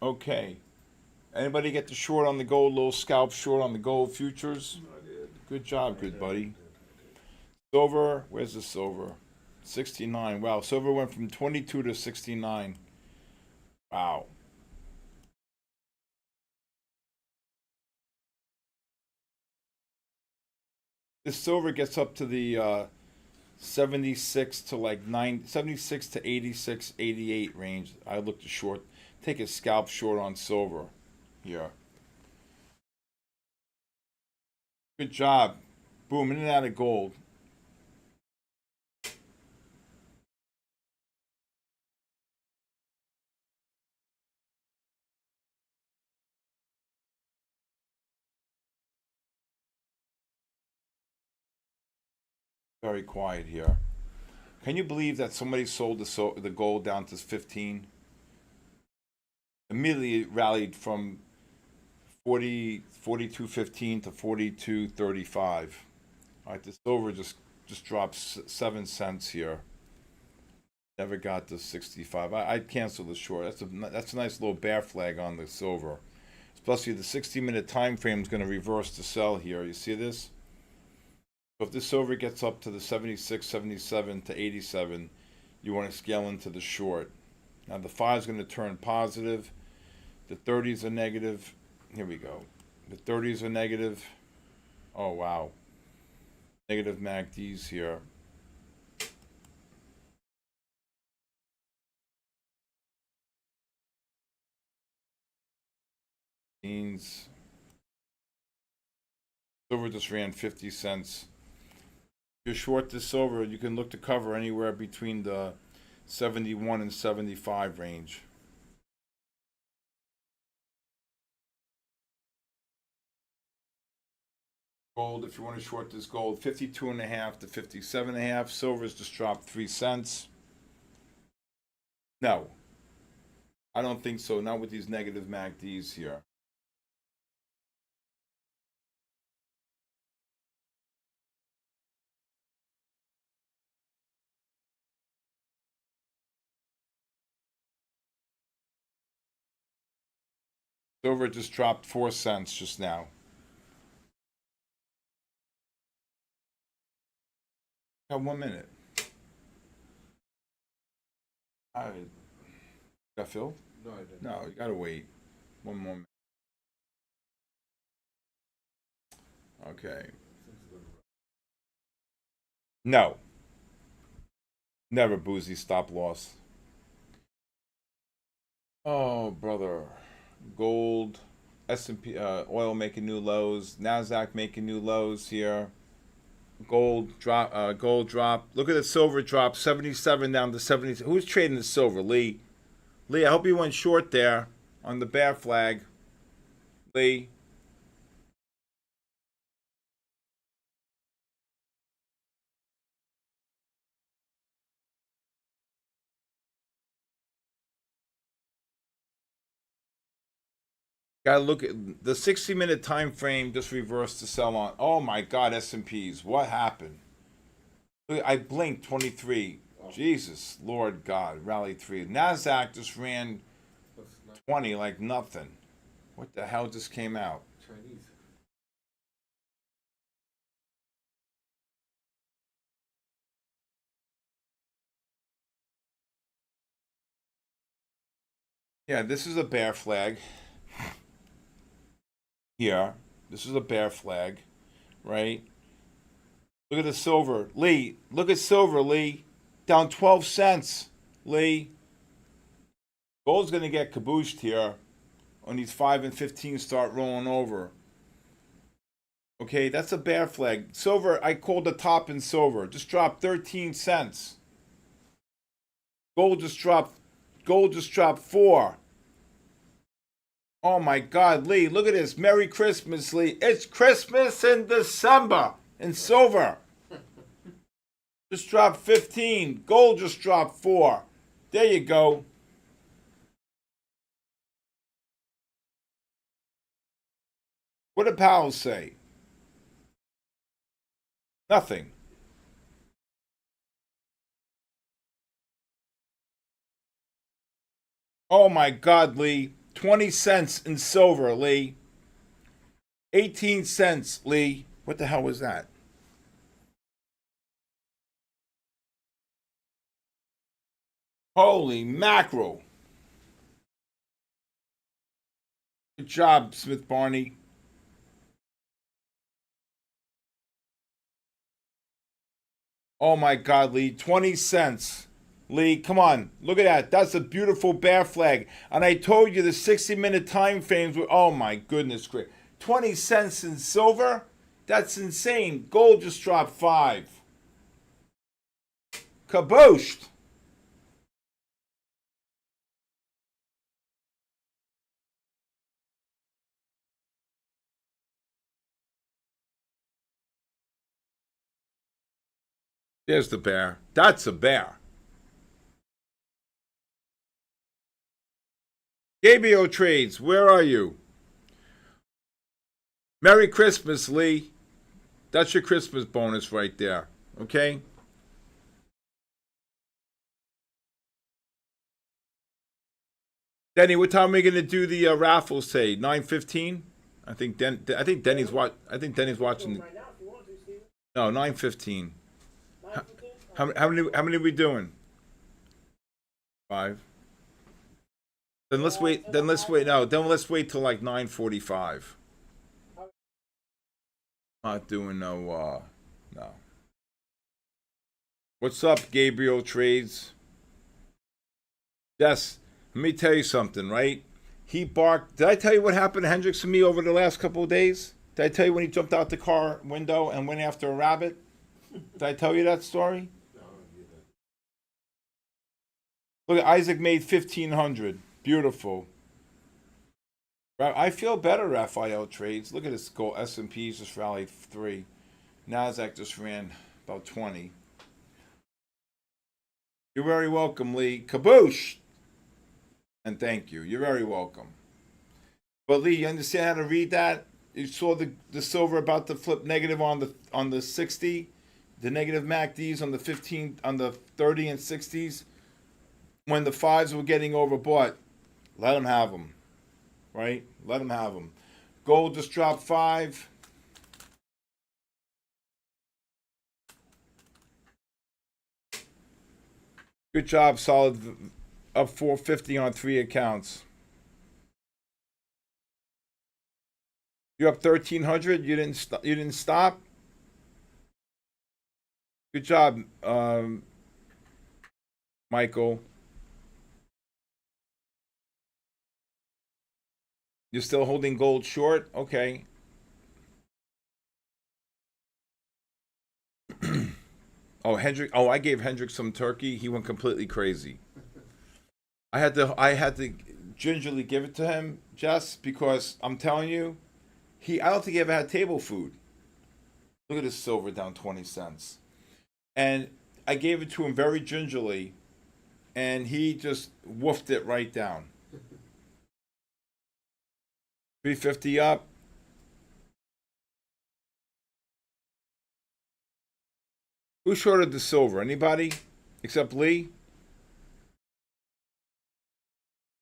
Okay. Anybody get the short on the gold? Little scalp short on the gold futures? Good job, good buddy. Silver, where's the silver? 69. Wow, silver went from 22 to 69. Wow. This silver gets up to the 76 to like 76 to 86, 88 range. I look to short. Take a scalp short on silver here. Good job. Boom, in and out of gold. Very quiet here. Can you believe that somebody sold the gold down to 15? Immediately it rallied from 42.15 to 42.35. All right, the silver just dropped 7 cents here. Never got to 65. I'd cancel the short. That's a nice little bear flag on the silver. Especially the 60-minute time frame is going to reverse the sell here. You see this? So if this silver gets up to the 76, 77 to 87, you want to scale into the short. Now the 5 is going to turn positive. The 30s are negative. Here we go. The 30s are negative. Oh, wow. Negative MACDs here. Means silver just ran 50 cents. If you're short this silver, you can look to cover anywhere between the 71 and 75 range. Gold, if you want to short this gold, 52.5 to 57.5. Silver's just dropped 3 cents. No, I don't think so. Not with these negative MACDs here. Silver just dropped 4 cents just now. Got 1 minute. I got Phil? No, I didn't. No, you gotta wait. 1 more minute. Okay. No. Never boozy stop loss. Oh, brother. Gold, S&P, oil making new lows. Nasdaq making new lows here. Gold drop. Gold drop. Look at the silver drop. 77 down to 70. Who's trading the silver? Lee. Lee, I hope you went short there on the bear flag. Lee. Gotta look at the 60-minute time frame. Just reversed to sell on. Oh my God, S&Ps. What happened? Look, I blinked 23. Jesus, Lord God, rally 3. Nasdaq just ran 20 like nothing. What the hell just came out? Chinese. Yeah, this is a bear flag. Here, this is a bear flag, right? Look at the silver, Lee. Look at silver, Lee. Down 12 cents, Lee. Gold's gonna get cabooshed here when these 5 and 15 start rolling over. Okay, that's a bear flag. Silver, I called the top in silver. Just dropped 13 cents. Gold just dropped 4. Oh my God, Lee, look at this. Merry Christmas, Lee. It's Christmas in December in silver. Just dropped 15. Gold just dropped 4. There you go. What did Powell say? Nothing. Oh my God, Lee. 20 cents in silver, Lee. 18 cents, Lee. What the hell was that? Holy mackerel. Good job, Smith Barney. Oh my God, Lee. 20 cents. Lee, come on. Look at that. That's a beautiful bear flag. And I told you the 60-minute time frames were, oh my goodness, great. 20 cents in silver? That's insane. Gold just dropped 5. Kabooshed. There's the bear. That's a bear. Gabriel Trades, where are you? Merry Christmas, Lee. That's your Christmas bonus right there. Okay? Denny, what time are we gonna do the raffles? Say 9:15. I think Denny's watching. Right now, if you want to, Steven. No, 9:15. 9:15? How many are we doing? 5. Then let's wait. Then let's wait. No, then let's wait till like 9:45. Not doing no. No. What's up, Gabriel Trades? Yes. Let me tell you something, right? He barked. Did I tell you what happened to Hendrix and me over the last couple of days? Did I tell you when he jumped out the car window and went after a rabbit? Did I tell you that story? Look, Isaac made 1,500. Beautiful. I feel better, Raphael Trades. Look at this goal. S&P's just rallied 3. Nasdaq just ran about 20. You're very welcome, Lee. Kaboosh! And thank you. You're very welcome. But Lee, you understand how to read that? You saw the silver about to flip negative on the 60, the negative MACDs on the 15, on the 30 and 60s. When the 5s were getting overbought, let them have them. Right? Let them have them. Gold just dropped 5. Good job, solid. Up 450 on 3 accounts. You're up 1,300. You didn't stop. Good job, Michael. You're still holding gold short? Okay. Oh, Hendrick. Oh, I gave Hendrick some turkey. He went completely crazy. I had to gingerly give it to him, just because I'm telling you, I don't think he ever had table food. Look at this silver down 20 cents. And I gave it to him very gingerly, and he just woofed it right down. 350 up. Who shorted the silver? Anybody? Except Lee?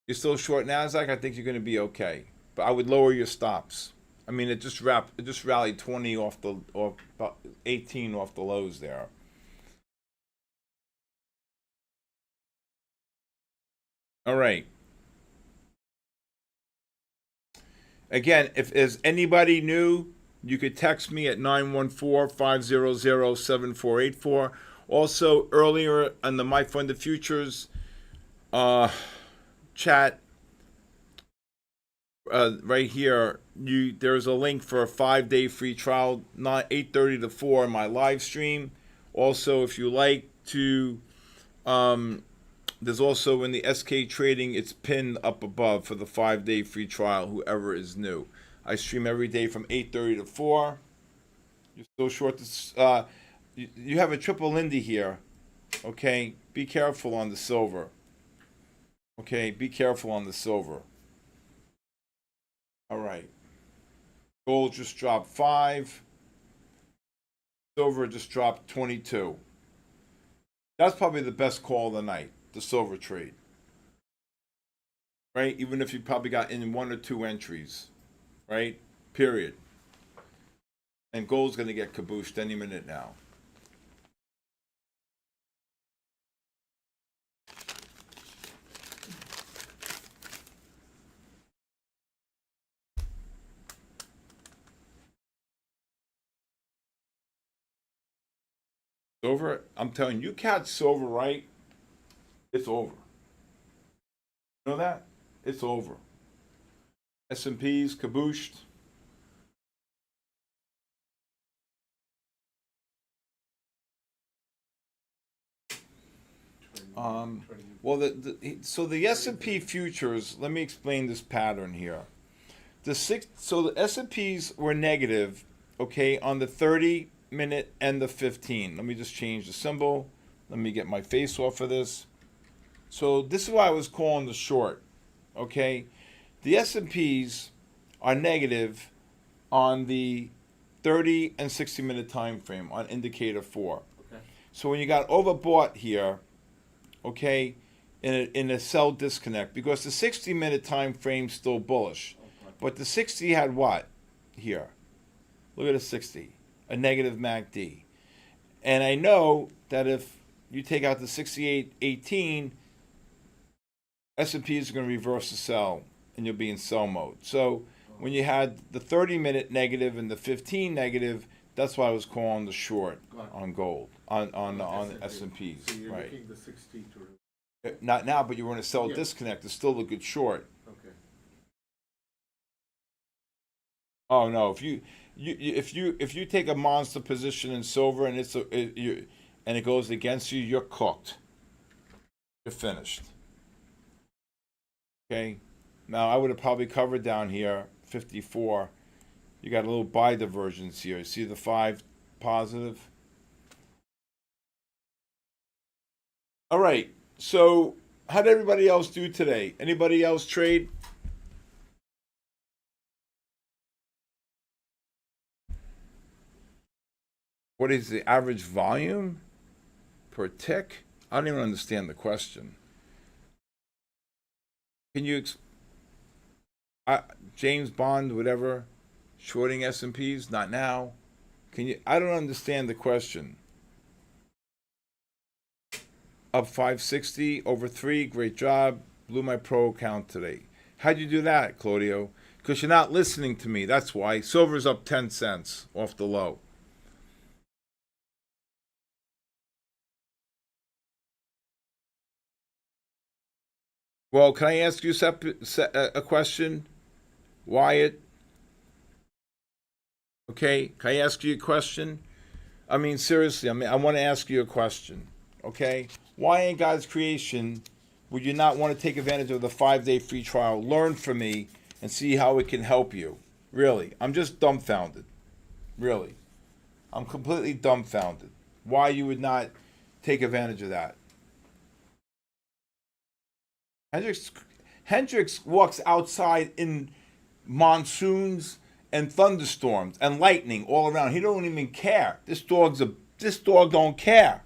You're still short Nasdaq? I think you're going to be okay. But I would lower your stops. I mean, it just rallied 20 off the, or about 18 off the lows there. All right. Again, if there's anybody new, you could text me at 914-500-7484. Also, earlier on the My Funded Futures chat, right here, there's a link for a 5-day free trial, 8:30 to 4 in my live stream. Also, if you like to, there's also in the SK Trading, it's pinned up above for the 5-day free trial, whoever is new. I stream every day from 8:30 to 4. You're still short this. You have a triple Lindy here. Okay, be careful on the silver. Okay, be careful on the silver. All right. Gold just dropped 5. Silver just dropped 22. That's probably the best call of the night, the silver trade. Right? Even if you probably got in 1 or 2 entries. Right? Period. And gold's going to get cabooshed any minute now. Silver, I'm telling you, catch silver right, it's over. You know that? It's over. S&P's cabooshed. Well, so the S&P futures. Let me explain this pattern here. So the S&Ps were negative, okay, on the 30-minute and the 15. Let me just change the symbol. Let me get my face off of this. So this is why I was calling the short, okay? The S&Ps are negative on the 30 and 60-minute time frame on indicator 4. Okay. So when you got overbought here, okay, in a sell disconnect, because the 60-minute time frame's still bullish. Okay. But the 60 had what? Here. Look at the 60. A negative MACD. And I know that if you take out the 68.18, S&P is going to reverse the sell, and you'll be in sell mode. So when you had the 30-minute negative and the 15 negative, that's why I was calling the short on gold, on S&Ps. So you're right. looking the 60 to... Not now, but you were in a sell disconnect. It's still a good short. Okay. Oh no! If you take a monster position in silver and it goes against you, you're cooked. You're finished. Okay. Now I would have probably covered down here 54. You got a little buy divergence here. You see the 5 positive. All right. So how did everybody else do today? Anybody else trade? What is the average volume per tick? I don't even understand the question. Can you, James Bond, whatever, shorting S&Ps? Not now. Can you? I don't understand the question. Up 560 over 3. Great job. Blew my pro account today. How'd you do that, Claudio? Because you're not listening to me. That's why. Silver's up 10 cents off the low. Well, can I ask you a question, Wyatt? Okay, can I ask you a question? I mean, seriously, I want to ask you a question. Okay, why in God's creation would you not want to take advantage of the 5-day free trial? Learn from me and see how it can help you. Really, I'm just dumbfounded. Really, I'm completely dumbfounded. Why you would not take advantage of that? Hendricks walks outside in monsoons and thunderstorms and lightning all around. He don't even care. This dog don't care.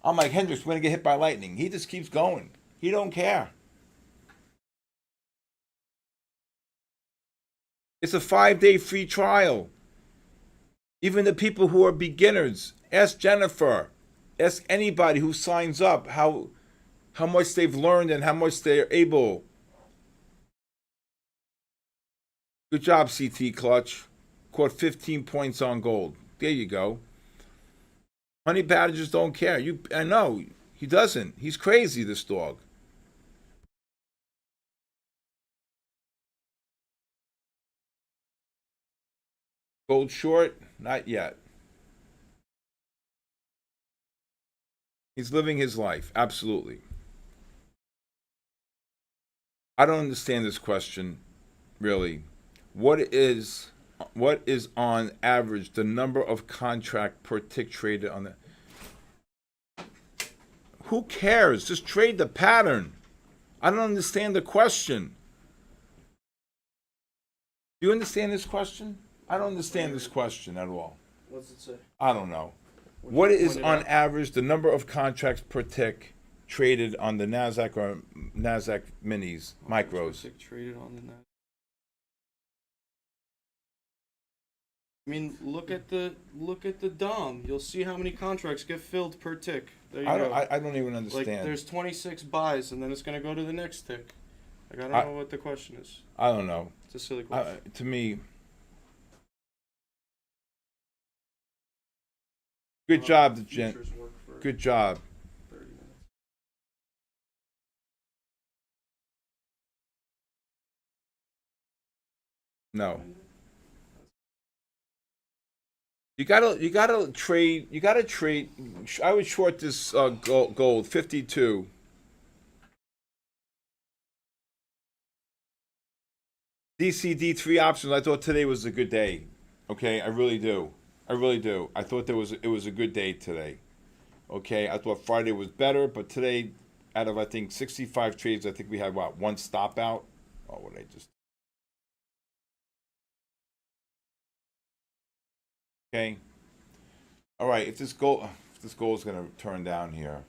I'm like, Hendrix, we're gonna get hit by lightning. He just keeps going. He don't care. It's a 5-day free trial. Even the people who are beginners, ask Jennifer, ask anybody who signs up how much they've learned and how much they're able. Good job, CT Clutch. Caught 15 points on gold. There you go. Honey badgers don't care. I know he doesn't. He's crazy, this dog. Gold short? Not yet. He's living his life. Absolutely. I don't understand this question, really. What is on average the number of contract per tick traded on the? Who cares? Just trade the pattern. I don't understand the question. Do you understand this question? I don't understand this question at all. What's it say? I don't know. What is on average the number of contracts per tick traded on the NASDAQ or NASDAQ minis, micros? Traded on the NASDAQ. I mean, look at the DOM. You'll see how many contracts get filled per tick. There you go. I don't even understand. Like, there's 26 buys, and then it's gonna go to the next tick. Like, I don't know what the question is. I don't know. It's a silly question. To me, good job, Jen. Good job. 30 minutes. No. You gotta trade. I would short this gold 52. DCD3 options. I thought today was a good day. Okay, I really do. I thought it was a good day today. Okay, I thought Friday was better, but today, out of I think 65 trades, I think we had one stop out. Oh, what I just. Okay. All right. If this goal is going to turn down here.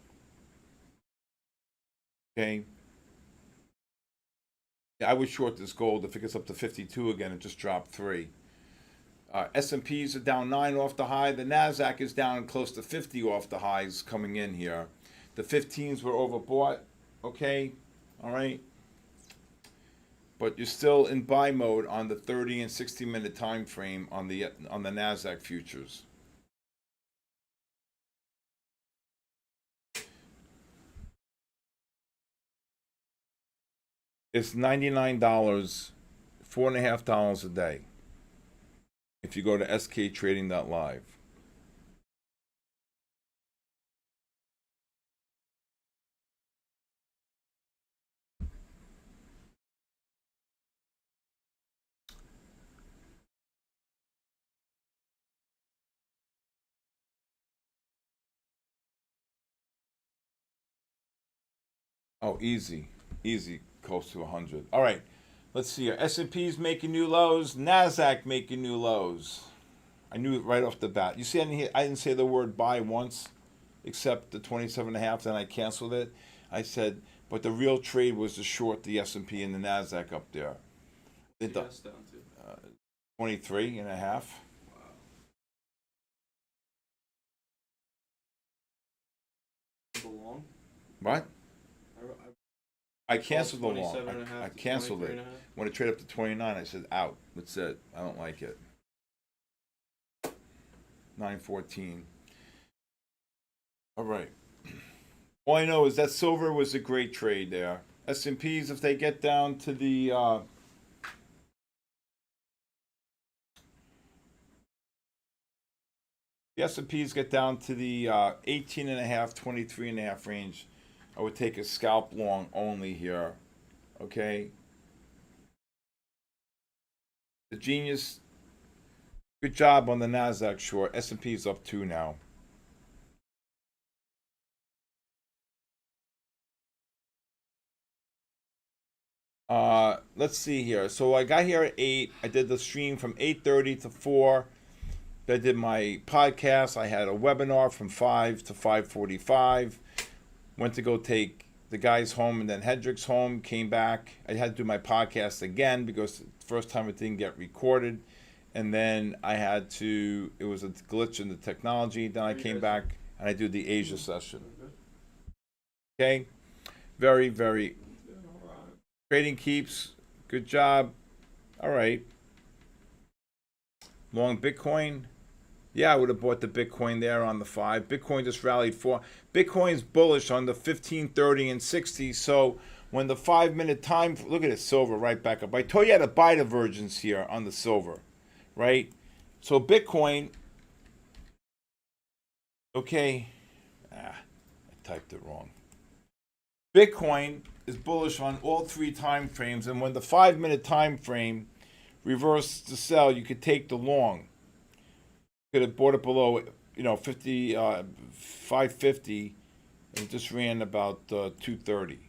Okay. Yeah, I would short this gold if it gets up to 52 again. It just dropped 3. S&Ps are down 9 off the high. The NASDAQ is down close to 50 off the highs coming in here. The 15s were overbought. Okay. All right. But you're still in buy mode on the 30 and 60-minute time frame on the NASDAQ futures. It's $99, $4.50 a day. If you go to sktrading.live. Oh, easy, close to 100. All right, let's see here. S&P's making new lows. NASDAQ making new lows. I knew it right off the bat. You see, I didn't say the word buy once, except the 27.5. Then I canceled it. I said, but the real trade was to short the S&P and the NASDAQ up there. It down to 23.5. Long? What? I canceled the long. I canceled it. When it traded up to 29, I said, out. That's it. I don't like it. 914. All right. All I know is that silver was a great trade there. S&Ps, if they get down to the S&Ps get down to the 18.5, 23.5 range, I would take a scalp long only here. Okay. The Genius, good job on the NASDAQ short. S&P's up 2 now. Let's see here. So I got here at 8. I did the stream from 8:30 to 4. I did my podcast. I had a webinar from 5 to 5:45. Went to go take the guys home and then Hendrix home. Came back. I had to do my podcast again because the first time it didn't get recorded. And then I had to, it was a glitch in the technology. Then I came back and I did the Asia session. Okay? Very, very. Trading keeps. Good job. All right. Long Bitcoin. Yeah, I would have bought the Bitcoin there on the 5. Bitcoin just rallied 4. Bitcoin's bullish on the 15, 30, and 60. So when the 5-minute time, look at it, silver right back up. I told you how to buy divergence here on the silver, right? So Bitcoin, okay, I typed it wrong. Bitcoin is bullish on all 3 time frames, and when the 5-minute time frame reverses to sell, you could take the long. Could have bought it below, 550, and just ran about 230.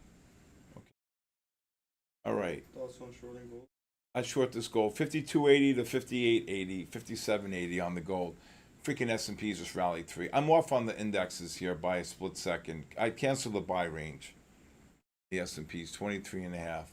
Okay. All right. Thoughts on shorting gold? I short this gold 52.80 to 58.80, 57.80 on the gold. Freaking S&P's just rallied 3. I'm off on the indexes here by a split second. I canceled the buy range. The S&P's 23.5.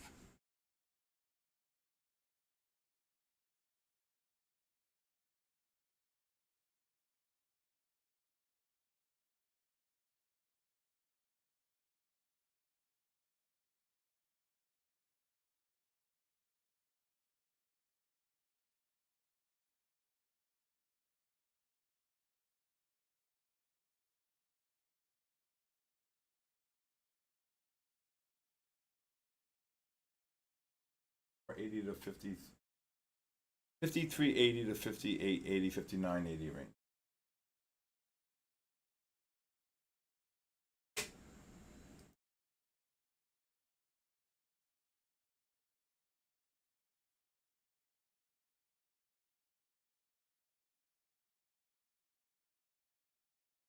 Or 80 to 50, 53.80 to 58.80, 59.80 range.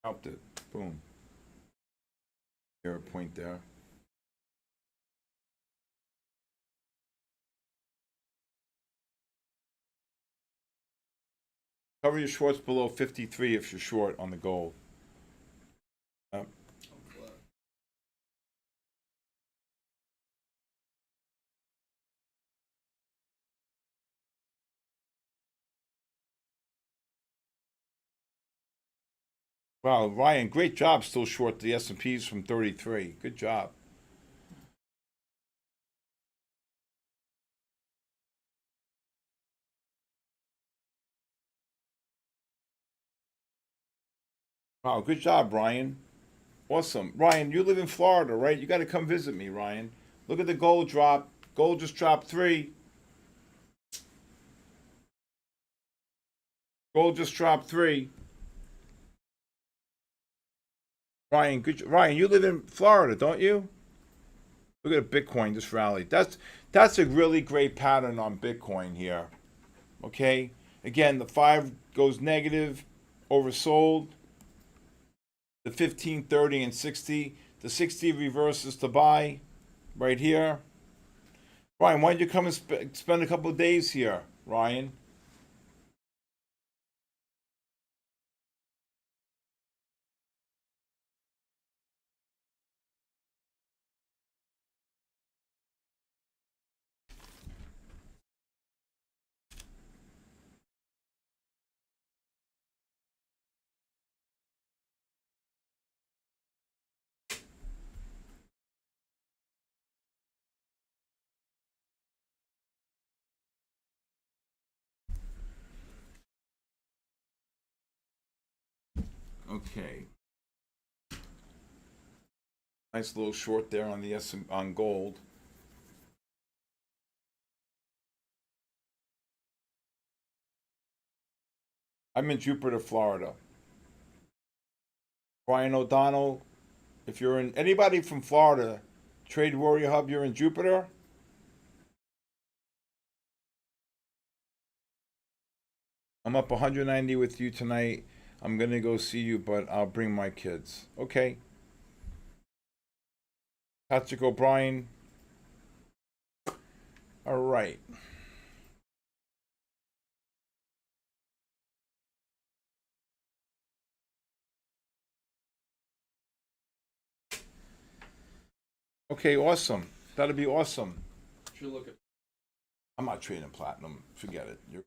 Helped it. Boom. There a point there. Cover your shorts below 53 if you're short on the gold. Yep. Wow, Ryan, great job still short the S&Ps from 33. Good job. Wow, good job, Ryan. Awesome. Ryan, you live in Florida, right? You got to come visit me, Ryan. Look at the gold drop. Gold just dropped 3. Gold just dropped 3. Ryan, Ryan, you live in Florida, don't you? Look at Bitcoin just rallied. That's a really great pattern on Bitcoin here. Okay? Again, the 5 goes negative, oversold. The 15, 30, and 60. The 60 reverses to buy right here. Ryan, why don't you come and spend a couple of days here, Ryan? Okay. Nice little short there on the on gold. I'm in Jupiter, Florida. Brian O'Donnell, if you're in anybody from Florida, Trade Warrior Hub, you're in Jupiter. I'm up 190 with you tonight. I'm gonna go see you, but I'll bring my kids. Okay. Patrick O'Brien. All right. Okay, awesome. That'll be awesome. Should look at. I'm not trading platinum. Forget it.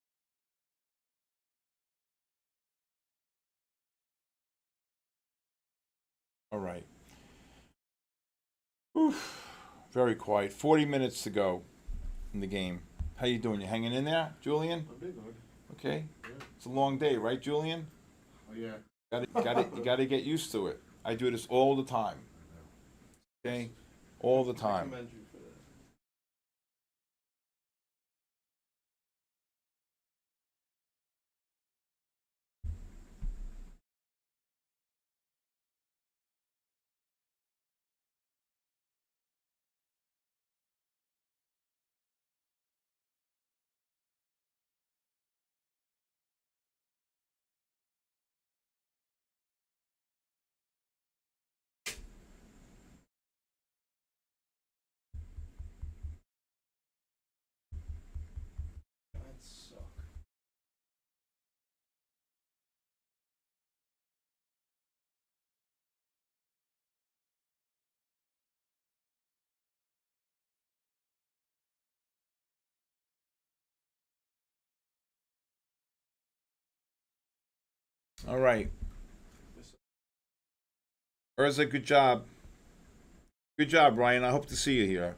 All right. Oof. Very quiet. 40 minutes to go in the game. How you doing? You hanging in there, Julian? A big hug. Okay. Yeah. It's a long day, right, Julian? Oh yeah. You got to get used to it. I do this all the time. Okay? All the I time. commend you for that. That suck. All right. Urza, good job. Good job, Ryan. I hope to see you here.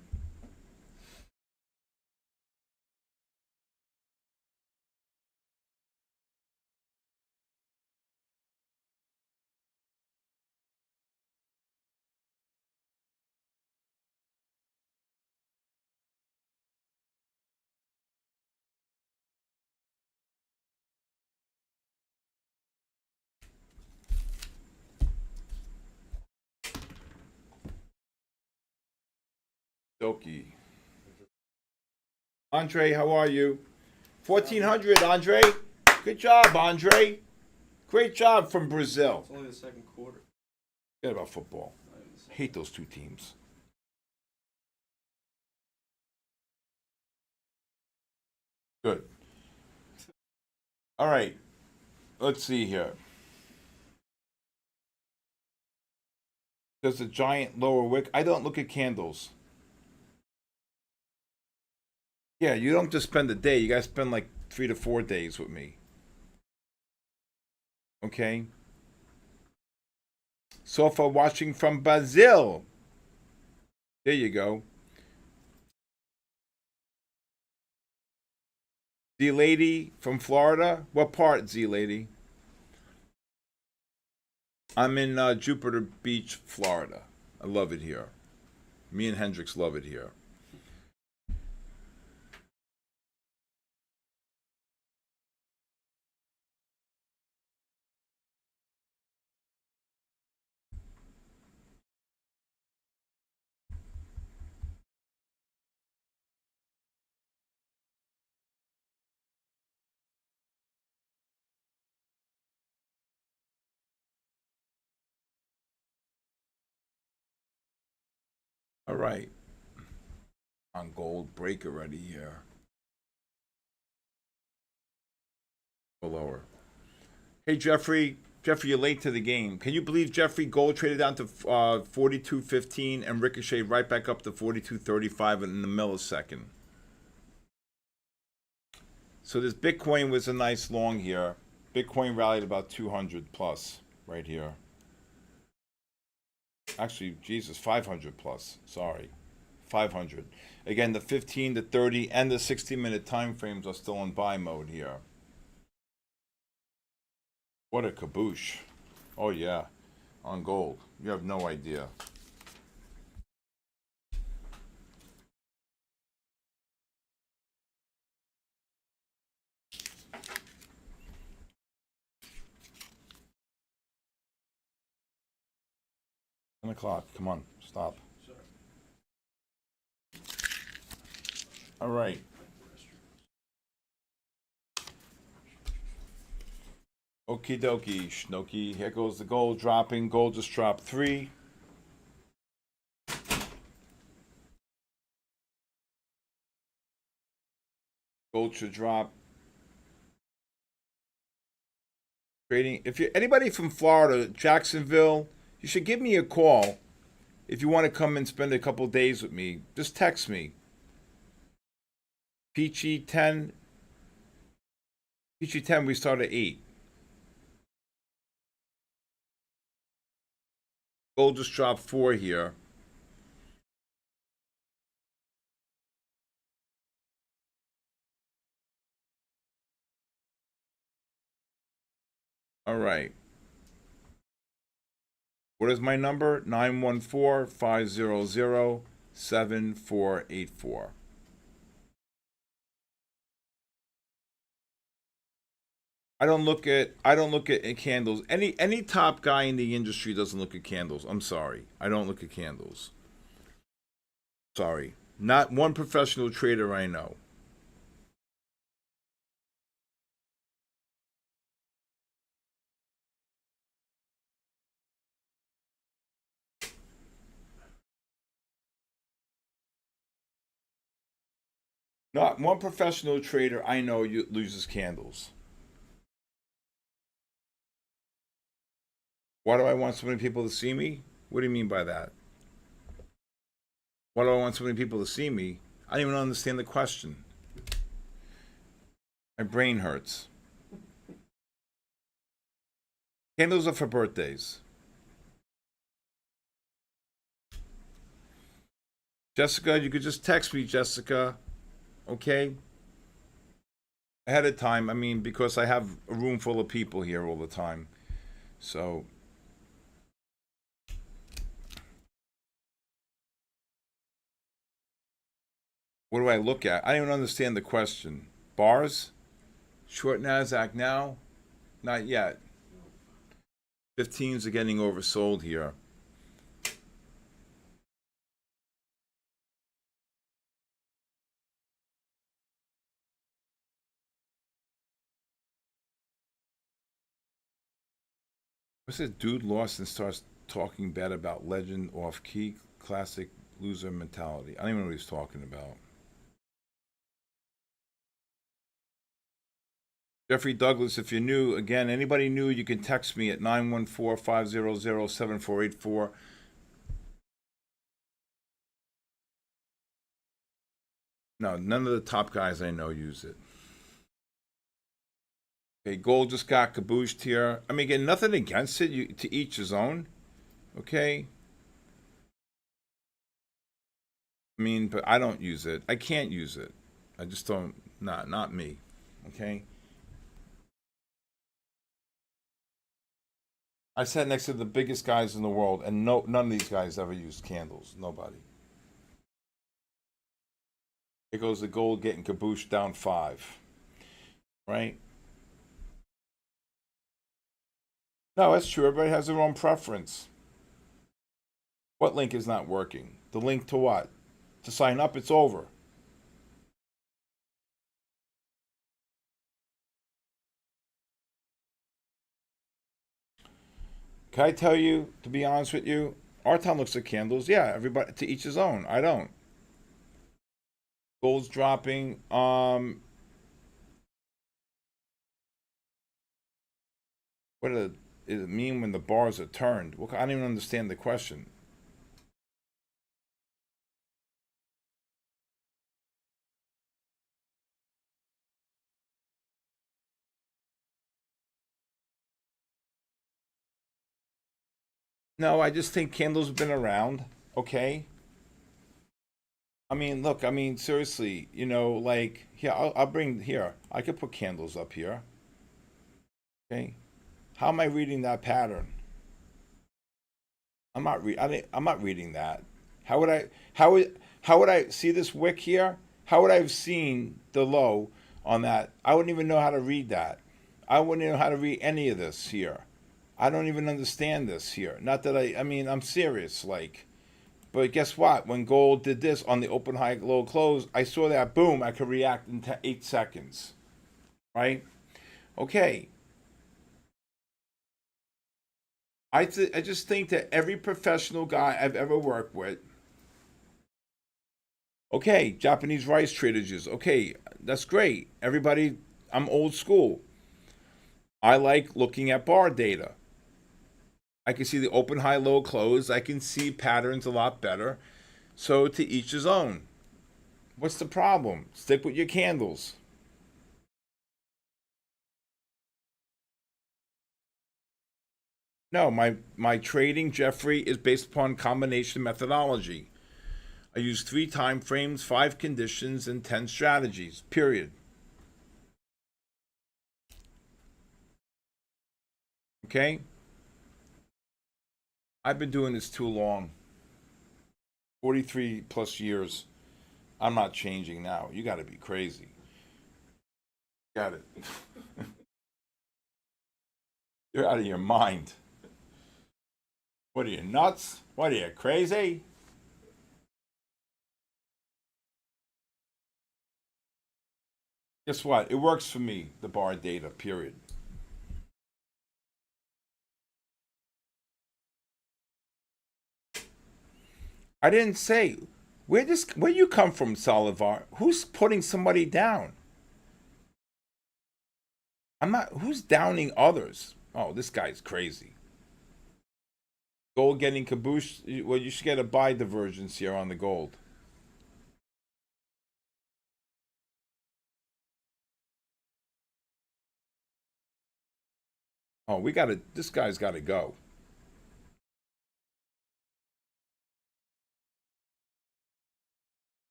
Doki. Andre, how are you? 1400, Andre. Good job, Andre. Great job from Brazil. It's only the second quarter. Forget about football. Not even the second. Hate those two teams. Good. All right. Let's see here. Does the giant lower wick? I don't look at candles. Yeah, you don't just spend a day. You guys spend like 3 to 4 days with me. Okay. Sofa watching from Brazil. There you go. Z Lady from Florida. What part, Z Lady? I'm in Jupiter Beach, Florida. I love it here. Me and Hendrix love it here. All right. On gold break already here. Go lower. Hey, Jeffrey. Jeffrey, you're late to the game. Can you believe Jeffrey gold traded down to 42.15 and ricocheted right back up to 42.35 in the millisecond? So this Bitcoin was a nice long here. Bitcoin rallied about 200 plus right here. Actually, Jesus, 500 plus. Sorry. 500. Again, the 15, the 30, and the 60-minute time frames are still in buy mode here. What a kaboosh. Oh, yeah. On gold. You have no idea. O'clock. Come on. Stop. Sorry. All right. Okie dokie, Schnoki. Here goes the gold dropping. Gold just dropped 3. Gold should drop. Trading. If you're anybody from Florida, Jacksonville, you should give me a call. If you want to come and spend a couple days with me, just text me. Peachy 10. Peachy 10, we start at 8. Gold just dropped 4 here. All right. What is my number? 914-500-7484. I don't look at candles. Any top guy in the industry doesn't look at candles. I'm sorry. I don't look at candles. Sorry. Not one professional trader I know. Not one professional trader I know loses candles. Why do I want so many people to see me? What do you mean by that? Why do I want so many people to see me? I don't even understand the question. My brain hurts. Candles are for birthdays. Jessica, you could just text me, Jessica. Okay? Ahead of time. I mean, because I have a room full of people here all the time. So. What do I look at? I don't even understand the question. Bars? Short NASDAQ now? Not yet. 15s are getting oversold here. What's this dude lost and starts talking bad about legend off key, classic loser mentality? I don't even know what he's talking about. Jeffrey Douglas, if you're new, again, anybody new, you can text me at 914-500-7484. No, none of the top guys I know use it. Okay, gold just got cabooshed here. I mean, again, nothing against it. To each his own. Okay? I mean, but I don't use it. I can't use it. I just don't. Not me. Okay? I sat next to the biggest guys in the world, and none of these guys ever used candles. Nobody. Here goes the gold getting cabooshed down 5. Right? No, that's true. Everybody has their own preference. What link is not working? The link to what? To sign up, it's over. Can I tell you, to be honest with you, our town looks at candles. Yeah, everybody to each his own. I don't. Gold's dropping. What does it mean when the bars are turned? Well, I don't even understand the question. No, I just think candles have been around. Okay. I mean, look. I mean, seriously. Like here, I'll bring here. I could put candles up here. Okay. How am I reading that pattern? I'm not I'm not reading that. How would I? How would I see this wick here? How would I have seen the low on that? I wouldn't even know how to read that. I wouldn't know how to read any of this here. I don't even understand this here. Not that I mean, I'm serious. Like, but guess what? When gold did this on the open, high, low, close, I saw that. Boom! I could react in 8 seconds. Right? Okay. I just think that every professional guy I've ever worked with Okay, Japanese rice strategies. Okay, that's great. Everybody, I'm old school. I like looking at bar data. I can see the open, high, low, close. I can see patterns a lot better. So to each his own. What's the problem? Stick with your candles. No, my trading, Jeffrey, is based upon combination methodology. I use 3 time frames, 5 conditions, and 10 strategies. Period. Okay? I've been doing this too long. 43 plus years. I'm not changing now. You got to be crazy. Got it. You're out of your mind. What are you, nuts? What are you, crazy? Guess what? It works for me, the bar data, period. I didn't say where you come from, Salivar? Who's putting somebody down? I'm not who's downing others. Oh, this guy's crazy. Gold getting caboose. Well, you should get a buy divergence here on the gold. Oh, we gotta this guy's gotta go.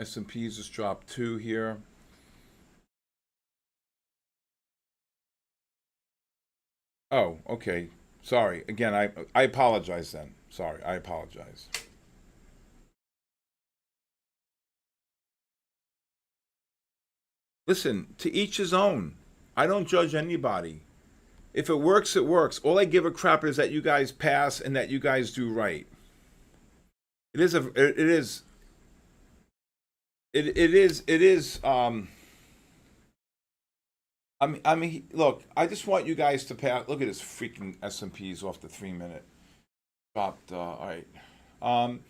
S&P's just dropped 2 here. Oh, okay. Sorry. Again, I apologize then. Sorry, I apologize. Listen, to each his own. I don't judge anybody. If it works, it works. All I give a crap is that you guys pass and that you guys do right. It is. I mean, look. I just want you guys to pass. Look at this freaking S&P's off the 3 minute. Dropped. All right. Um,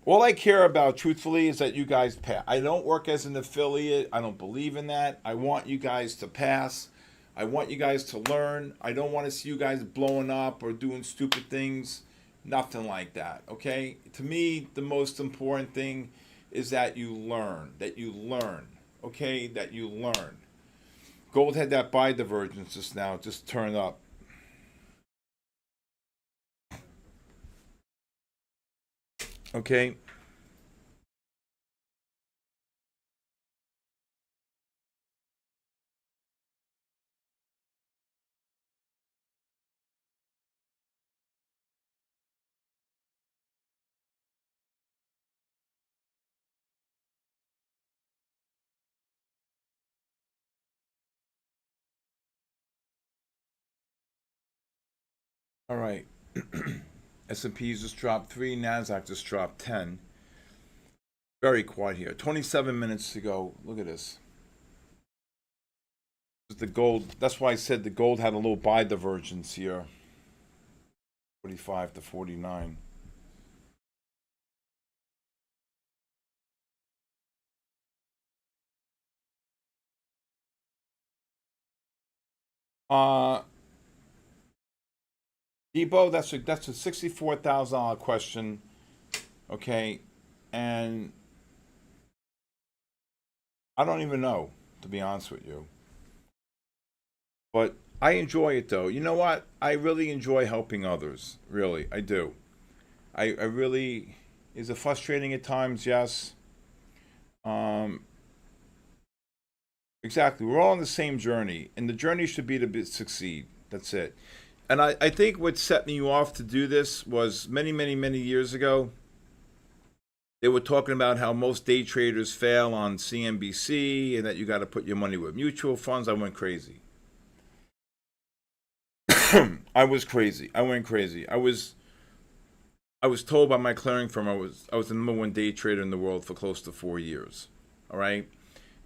all I care about, truthfully, is that you guys pass. I don't work as an affiliate. I don't believe in that. I want you guys to pass. I want you guys to learn. I don't want to see you guys blowing up or doing stupid things. Nothing like that. Okay? To me, the most important thing is that you learn. That you learn. Okay? That you learn. Gold had that buy divergence just now. Just turn up. Okay? All right. S&P's just dropped 3. NASDAQ just dropped 10. Very quiet here. 27 minutes to go. Look at this. The gold. That's why I said the gold had a little buy divergence here. 45 to 49. Uh Debo, that's a $64,000 question. Okay. And I don't even know, to be honest with you. But I enjoy it though. You know what? I really enjoy helping others. Really, I do. I really is it frustrating at times? Yes. Um, exactly. We're all on the same journey, and the journey should be to succeed. That's it. And I think what set me off to do this was many, many, many years ago. They were talking about how most day traders fail on CNBC and that you got to put your money with mutual funds. I went crazy. I was crazy. I went crazy. I was told by my clearing firm I was the number 1 day trader in the world for close to 4 years. all right?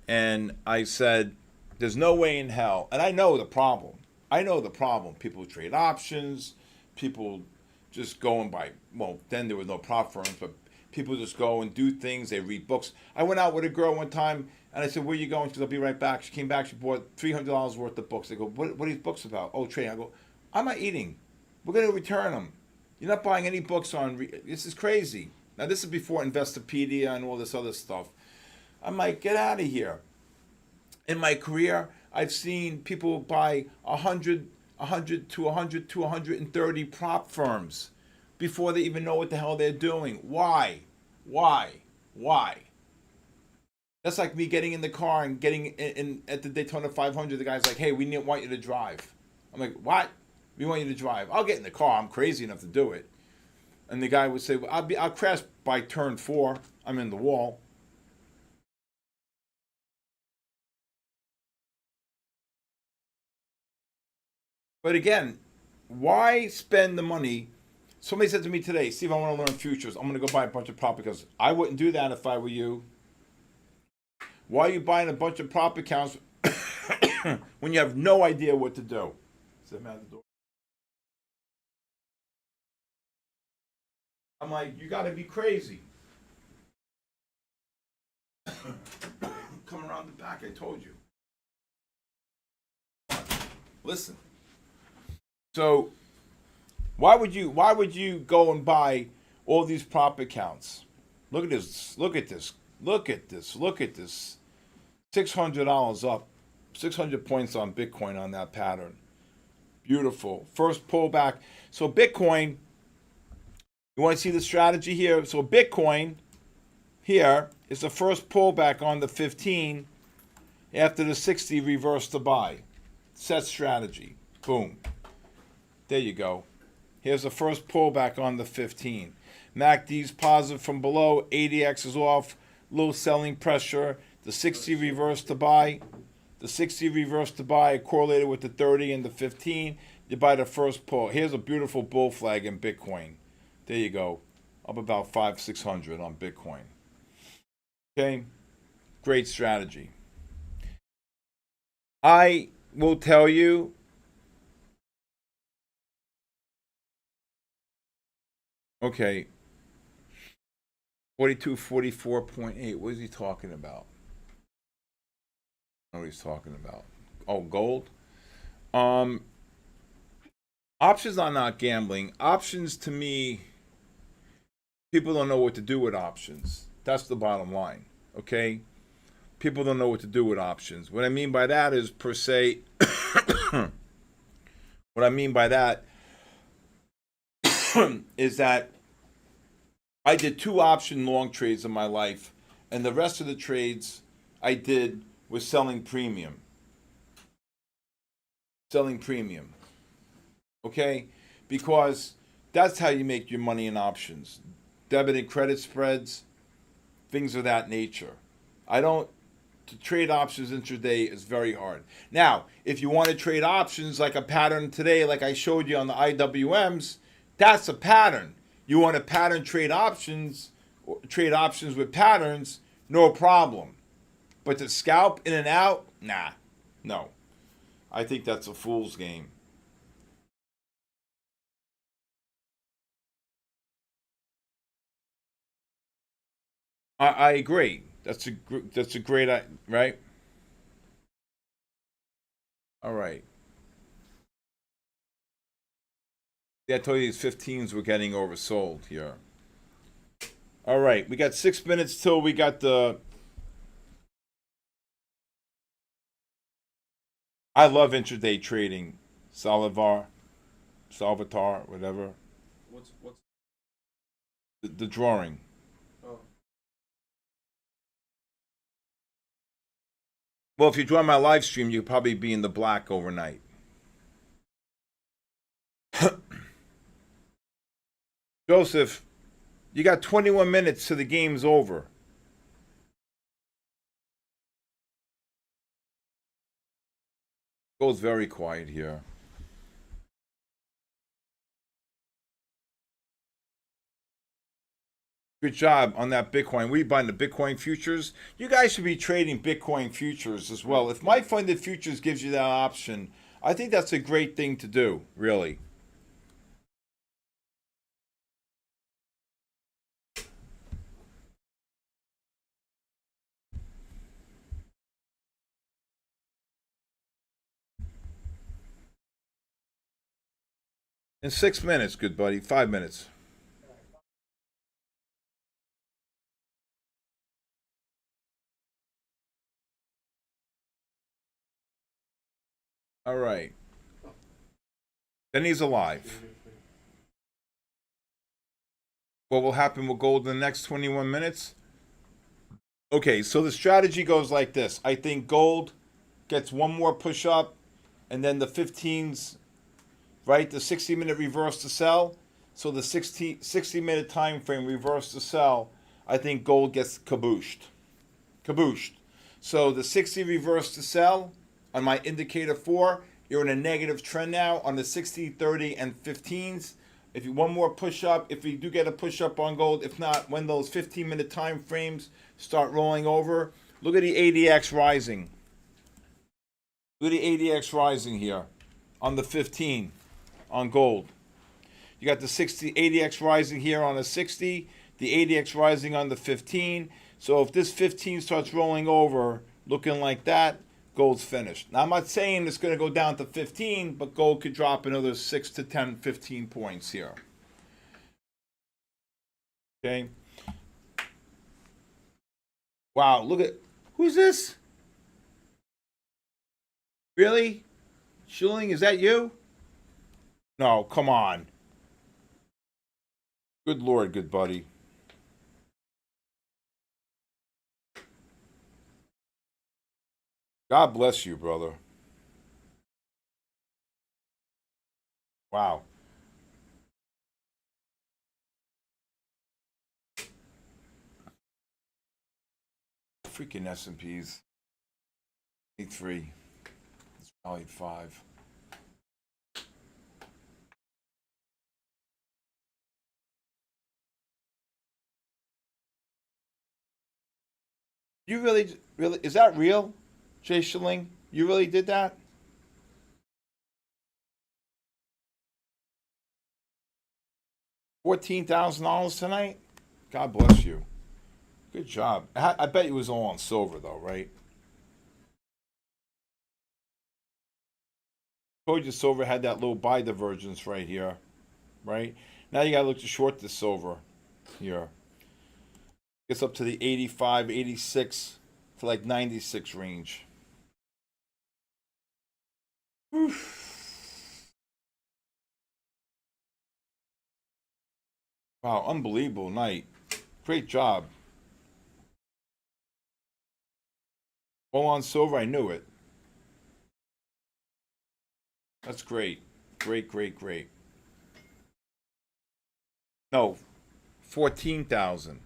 And I said, there's no way in hell. And I know the problem. I know the problem. People trade options. People just go and buy. Well, then there were no prop firms, but people just go and do things. They read books. I went out with a girl one time, and I said, where are you going? She goes, I'll be right back. She came back. She bought $300 worth of books. I go, what are these books about? Oh, trading. I go, I'm not eating. We're going to return them. You're not buying any books on. This is crazy. Now, this is before Investopedia and all this other stuff. I'm like, get out of here. In my career, I've seen people buy 100 to 130 prop firms before they even know what the hell they're doing. Why? That's like me getting in the car and getting in at the Daytona 500. The guy's like, hey, we want you to drive. I'm like, what? We want you to drive. I'll get in the car. I'm crazy enough to do it. And the guy would say, well, I'll crash by turn 4. I'm in the wall. But again, why spend the money? Somebody said to me today, Steve, I want to learn futures. I'm going to go buy a bunch of prop accounts. I wouldn't do that if I were you. Why are you buying a bunch of prop accounts when you have no idea what to do? Is that man at the door? I'm like, you got to be crazy. Come around the back, I told you. Listen. So, why would you go and buy all these prop accounts? Look at this. $600 up, 600 points on Bitcoin on that pattern. Beautiful. First pullback. So Bitcoin, you want to see the strategy here? So Bitcoin here is the first pullback on the 15 after the 60 reversed to buy. Set strategy. Boom. There you go. Here's the first pullback on the 15. MACD's positive from below. ADX is off. Low selling pressure. The 60 reversed to buy. The 60 reversed to buy correlated with the 30 and the 15. You buy the first pull. Here's a beautiful bull flag in Bitcoin. There you go. Up about 500-600 on Bitcoin. Okay? Great strategy. I will tell you, okay, 42, 44.8. What is he talking about? I don't know what he's talking about. Oh, gold? Options are not gambling. Options, to me, people don't know what to do with options. That's the bottom line, okay? People don't know what to do with options. What I mean by that is, per se, what I mean by that is that I did 2 option long trades in my life, and the rest of the trades I did was selling premium. Selling premium. Okay? Because that's how you make your money in options. Debit and credit spreads, things of that nature. To trade options intraday is very hard. Now, if you want to trade options like a pattern today, like I showed you on the IWMs, that's a pattern. You want to pattern trade options with patterns, no problem. But to scalp in and out, nah, no. I think that's a fool's game. I agree. That's a great, right? All right. Yeah, I told you these 15s were getting oversold here. All right, we got 6 minutes till we got the. I love intraday trading, Salvatore, whatever. What's The drawing. oh Well, if you join my live stream, you'll probably be in the black overnight. Joseph, you got 21 minutes till the game's over. Goes very quiet here. Good job on that Bitcoin. We buying the Bitcoin futures. You guys should be trading Bitcoin futures as well. If my funded futures gives you that option, I think that's a great thing to do, really. In 6 minutes, good buddy. 5 minutes. All right. Then he's alive. What will happen with gold in the next 21 minutes? Okay, so the strategy goes like this. I think gold gets one more push up, and then the 15s, right? The 60-minute reverse to sell. So the 60-minute time frame reverse to sell, I think gold gets kabooshed. Kabooshed. So the 60 reverse to sell on my indicator 4, you're in a negative trend now on the 60, 30, and 15s. If you one more push up, if you do get a push up on gold, if not, when those 15-minute time frames start rolling over, look at the ADX rising. Look at the ADX rising here on the 15 on gold. You got the 60 ADX rising here on the 60, the ADX rising on the 15. So if this 15 starts rolling over, looking like that, gold's finished. Now, I'm not saying it's going to go down to 15, but gold could drop another 6 to 10, 15 points here. Okay. Wow, look at, who's this? Really? Schilling, is that you? No, come on. Good Lord, good buddy. God bless you, brother. Wow. Freaking S&Ps. 83. It's probably 5. You really, is that real, Jay Schilling? You really did that? $14,000 tonight? God bless you. Good job. I bet you it was all on silver, though, right? Told you silver had that little buy divergence right here, right? Now you got to look to short the silver here. Gets up to the 85, 86 to like 96 range. Oof. Wow, unbelievable night. Great job. All on silver, I knew it. That's great. Great, great, great. No, 14,000.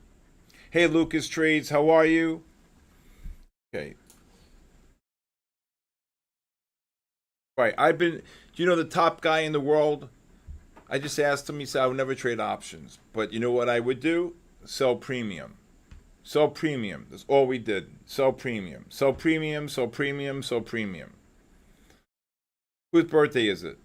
Hey, Lucas Trades, how are you? Okay. Right, do you know the top guy in the world? I just asked him, he said, I would never trade options. But you know what I would do? Sell premium. Sell premium. That's all we did. Sell premium. Sell premium, sell premium, sell premium. Whose birthday is it?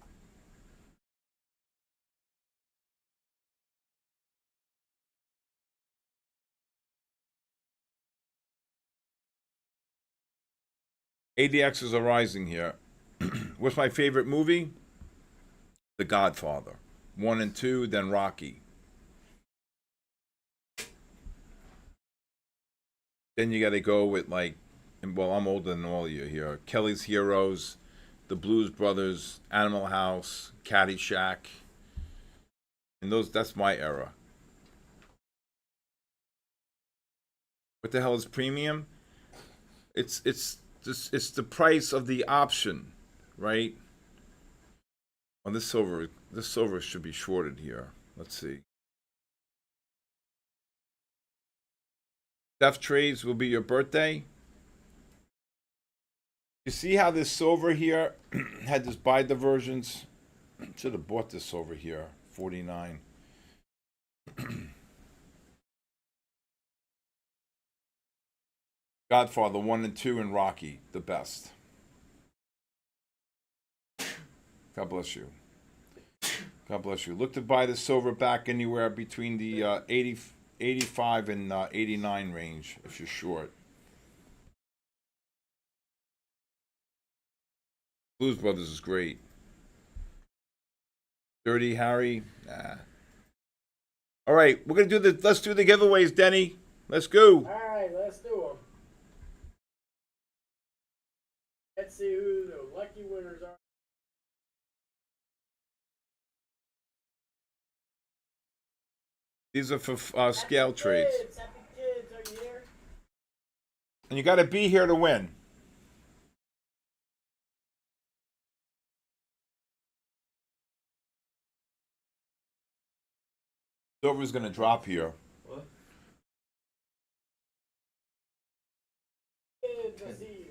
ADXs are rising here. What's my favorite movie? The Godfather. 1 and 2, then Rocky. Then you got to go with like, well, I'm older than all of you here. Kelly's Heroes, The Blues Brothers, Animal House, Caddyshack. And that's my era. What the hell is premium? It's the price of the option, right? On this silver should be shorted here. Let's see. Steph Trades will be your birthday. You see how this silver here had this buy divergence? Should have bought this over here, 49. Godfather 1 and 2, and Rocky, the best. God bless you. God bless you. Look to buy the silverback anywhere between the 85 and 89 range if you're short. Blues Brothers is great. Dirty Harry, nah. All right, we're gonna do the. Let's do the giveaways, Denny. Let's go. Alright, let's do them. Let's see who the lucky winners are. These are for scale Happy trades, kids, happy kids, are you here? and you got to be here to win. Silver's gonna drop here. What? Kids, I see you.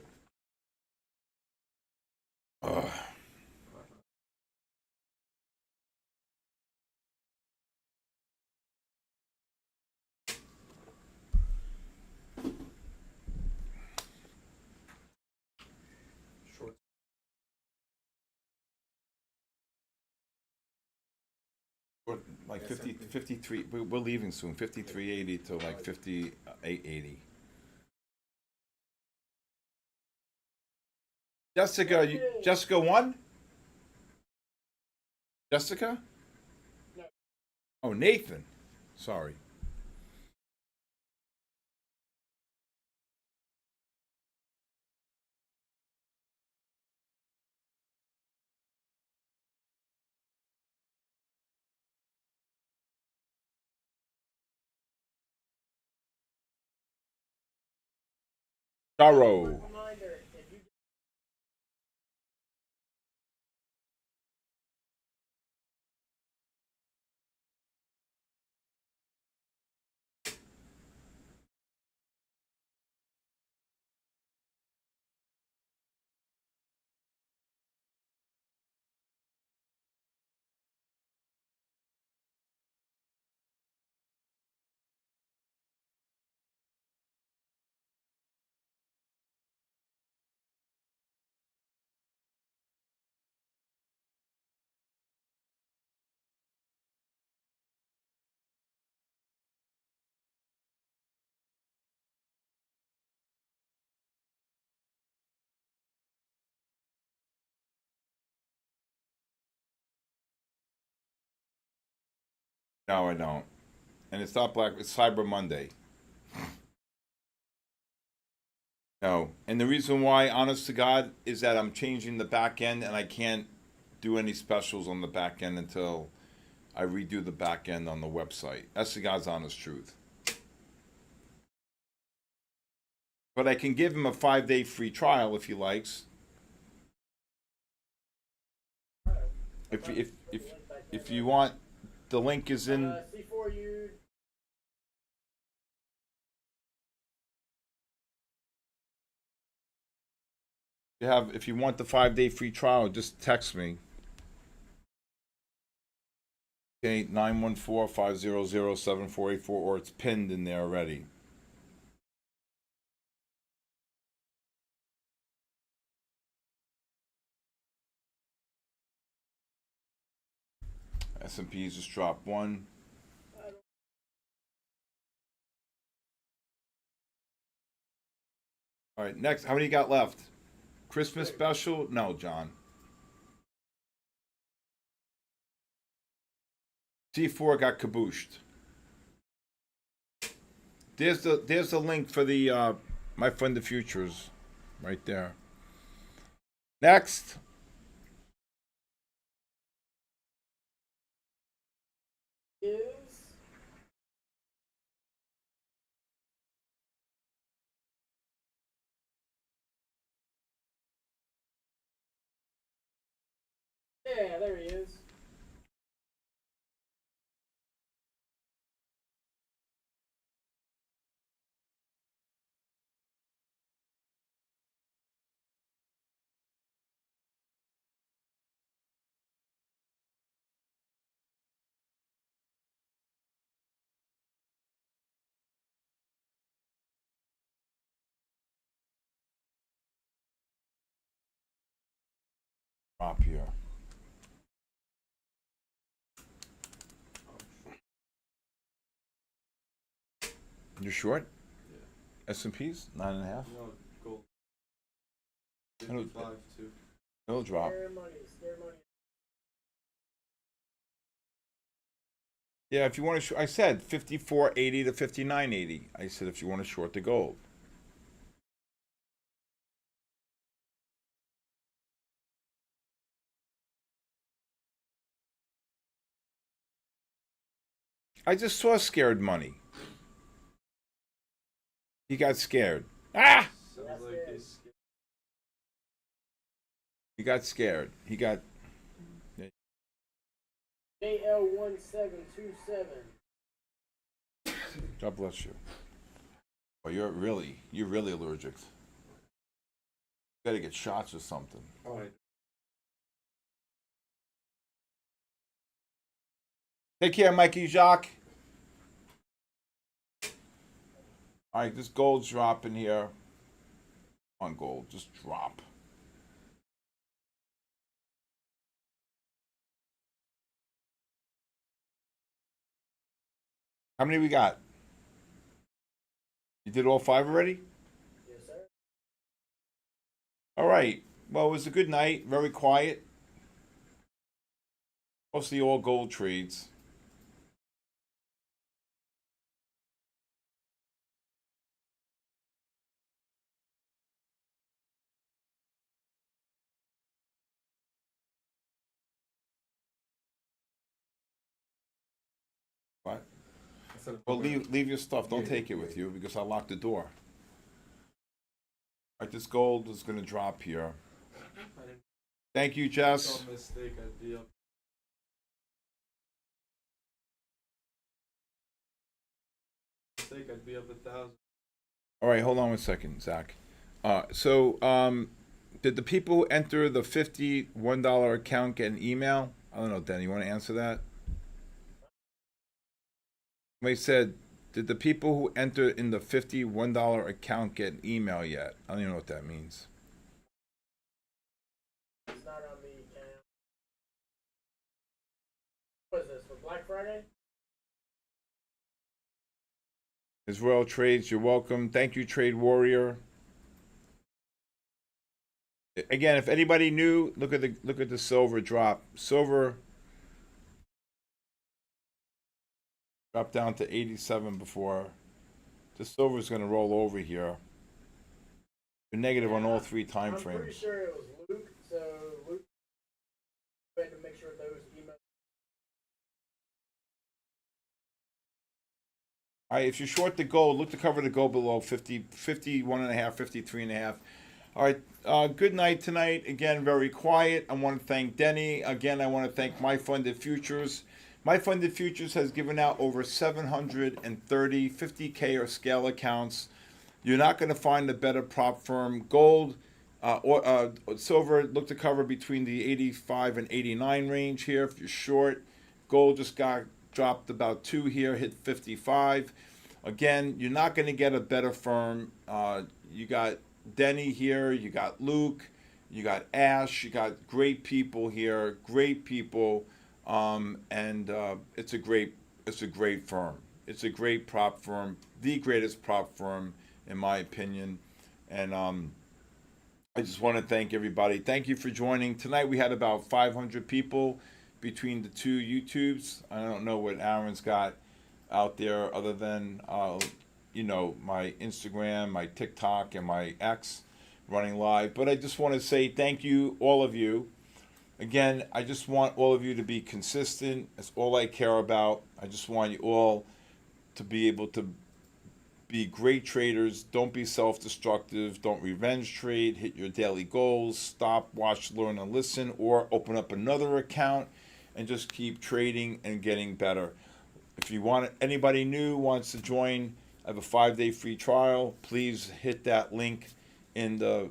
Ugh. Short. We're like 50, 53. We're leaving soon. 53.80 to like 58.80. Jessica, Jessica won. Jessica? No. Oh, Nathan. Sorry. Sorrow. Reminder, if you No, I don't. And it's not Black. It's Cyber Monday. No. And the reason why, honest to God, is that I'm changing the back end, and I can't do any specials on the back end until I redo the back end on the website. That's the God's honest truth. But I can give him a 5-day free trial if he likes. If you want, the link is in. C4 you. If you want the 5-day free trial, just text me. Okay, 914-500-7484, or it's pinned in there already. S&P's just dropped 1. All right, next. How many you got left? Christmas special? No, John. C4 got kabooshed. There's the link for the My Friend the Futures, right there. Next. Is yeah, there he is. drop here. You're short? Yeah. S&P's 9.5. No, gold. It'll- 55 too. It'll drop. Scare money, scare money. Yeah, if you want to, I said 54.80 to 59.80. I said if you want to short the gold. I just saw scared money. He got scared. Ah! Sounds like he's He got scared. He got. JL1727. God bless you. Oh, you're really allergic. You gotta get shots or something. Oh, Take care, Mikey Jacques. All right, this gold's dropping here. On gold, just drop. How many we got? You did all 5 already? Yes, sir. All right. Well, it was a good night. Very quiet. Mostly all gold trades. What? Well, leave your stuff. Don't take it with you because I locked the door. All right, this gold is going to drop here. Thank you, Jess. Some mistake, I'd be up. Mistake, I'd be up 1,000. All right, hold on one second, Zach. Did the people who enter the $51 account get an email? I don't know, Dan. You want to answer that? Somebody said, did the people who enter in the $51 account get an email yet? I don't even know what that means. It's not on the account. What is this, for Black Friday? Israel Trades, you're welcome. Thank you, Trade Warrior. Again, if anybody new, look at the silver drop. Silver dropped down to 87 before. The silver is going to roll over here. We're negative on all 3 time I'm pretty frames. sure it was Luke, so Luke had to make sure those emails. All right, if you short the gold, look to cover the gold below 50, 51.5, 53.5. All right, good night tonight. Again, very quiet. I want to thank Denny. Again, I want to thank My Funded Futures. My Funded Futures has given out over 730 50K or scale accounts. You're not going to find a better prop firm. Gold or silver, look to cover between the 85 and 89 range here if you're short. Gold just got dropped about 2 here, hit 55. Again, you're not going to get a better firm. You got Denny here, you got Luke, you got Ash, you got great people here, great people, and it's a great firm. It's a great prop firm, the greatest prop firm in my opinion, and I just want to thank everybody. Thank you for joining tonight. We had about 500 people between the 2 YouTubes. I don't know what Aaron's got out there other than my Instagram, my TikTok, and my X running live. But I just want to say thank you, all of you. Again, I just want all of you to be consistent. That's all I care about. I just want you all to be able to be great traders. Don't be self-destructive. Don't revenge trade. Hit your daily goals. Stop, watch, learn, and listen. Or open up another account and just keep trading and getting better. If you want anybody new wants to join, I have a 5-day free trial. Please hit that link in the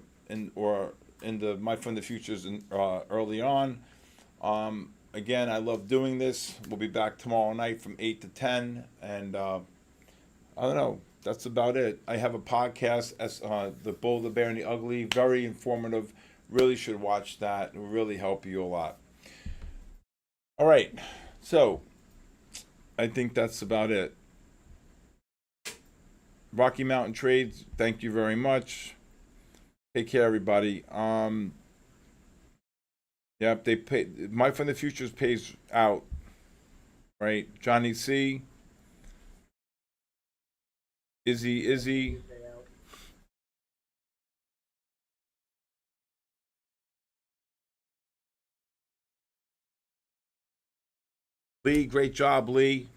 My Funded Futures early on. Again, I love doing this. We'll be back tomorrow night from 8 to 10, and I don't know. That's about it. I have a podcast, The Bull, the Bear, and the Ugly. Very informative, Really should watch that. It will really help you a lot. All right. So, I think that's about it. Rocky Mountain Trades, thank you very much. Take care, everybody. Yep, they pay. My Fund the Futures pays out. Right, Johnny C. Izzy. Lee, great job, Lee.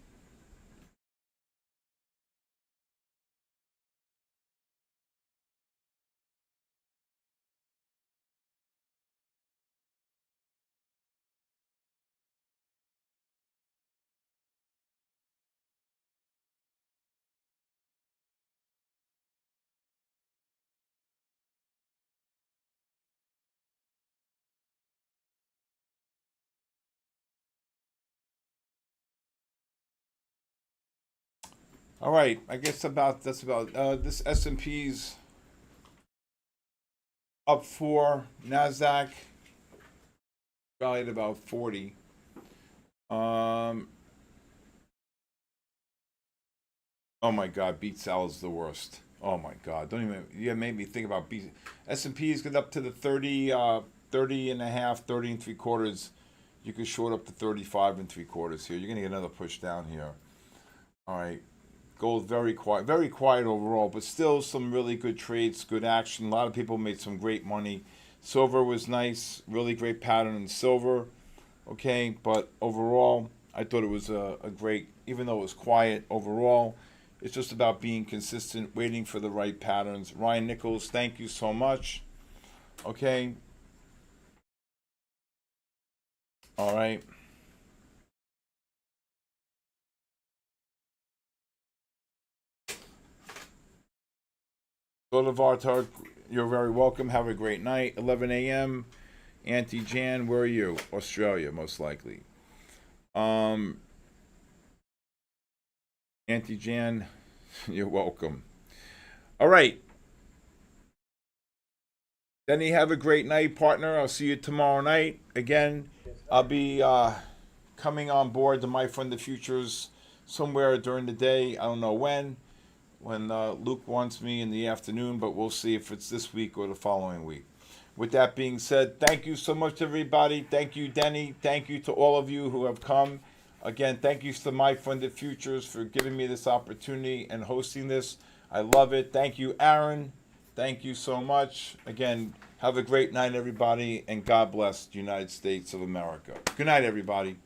All right, I guess that's about this S&P's up 4, Nasdaq rallied about 40. Oh my God, beat Sal is the worst. Oh my God, don't even. Yeah, made me think about beat. S&P's got up to the 30 and a half, 30 and three quarters. You could short up to 35 and three quarters here. You're gonna get another push down here. All right. Gold very quiet overall, but still some really good trades, good action. A lot of people made some great money. Silver was nice, really great pattern in silver. Okay, but overall, I thought it was a great, even though it was quiet overall, it's just about being consistent, waiting for the right patterns. Ryan Nichols, thank you so much. Okay. All right. Vartar, you're very welcome. Have a great night. 11 a.m. Auntie Jan, where are you? Australia, most likely. Auntie Jan, you're welcome. All right. Denny, have a great night, partner. I'll see you tomorrow night. Again, I'll be coming on board to My Fund the Futures somewhere during the day. I don't know when Luke wants me in the afternoon, but we'll see if it's this week or the following week. With that being said, thank you so much, everybody. Thank you, Denny. Thank you to all of you who have come. Again, thank you to My Funded Futures for giving me this opportunity and hosting this. I love it. Thank you, Aaron. Thank you so much. Again, have a great night, everybody, and God bless the United States of America. Good night, everybody.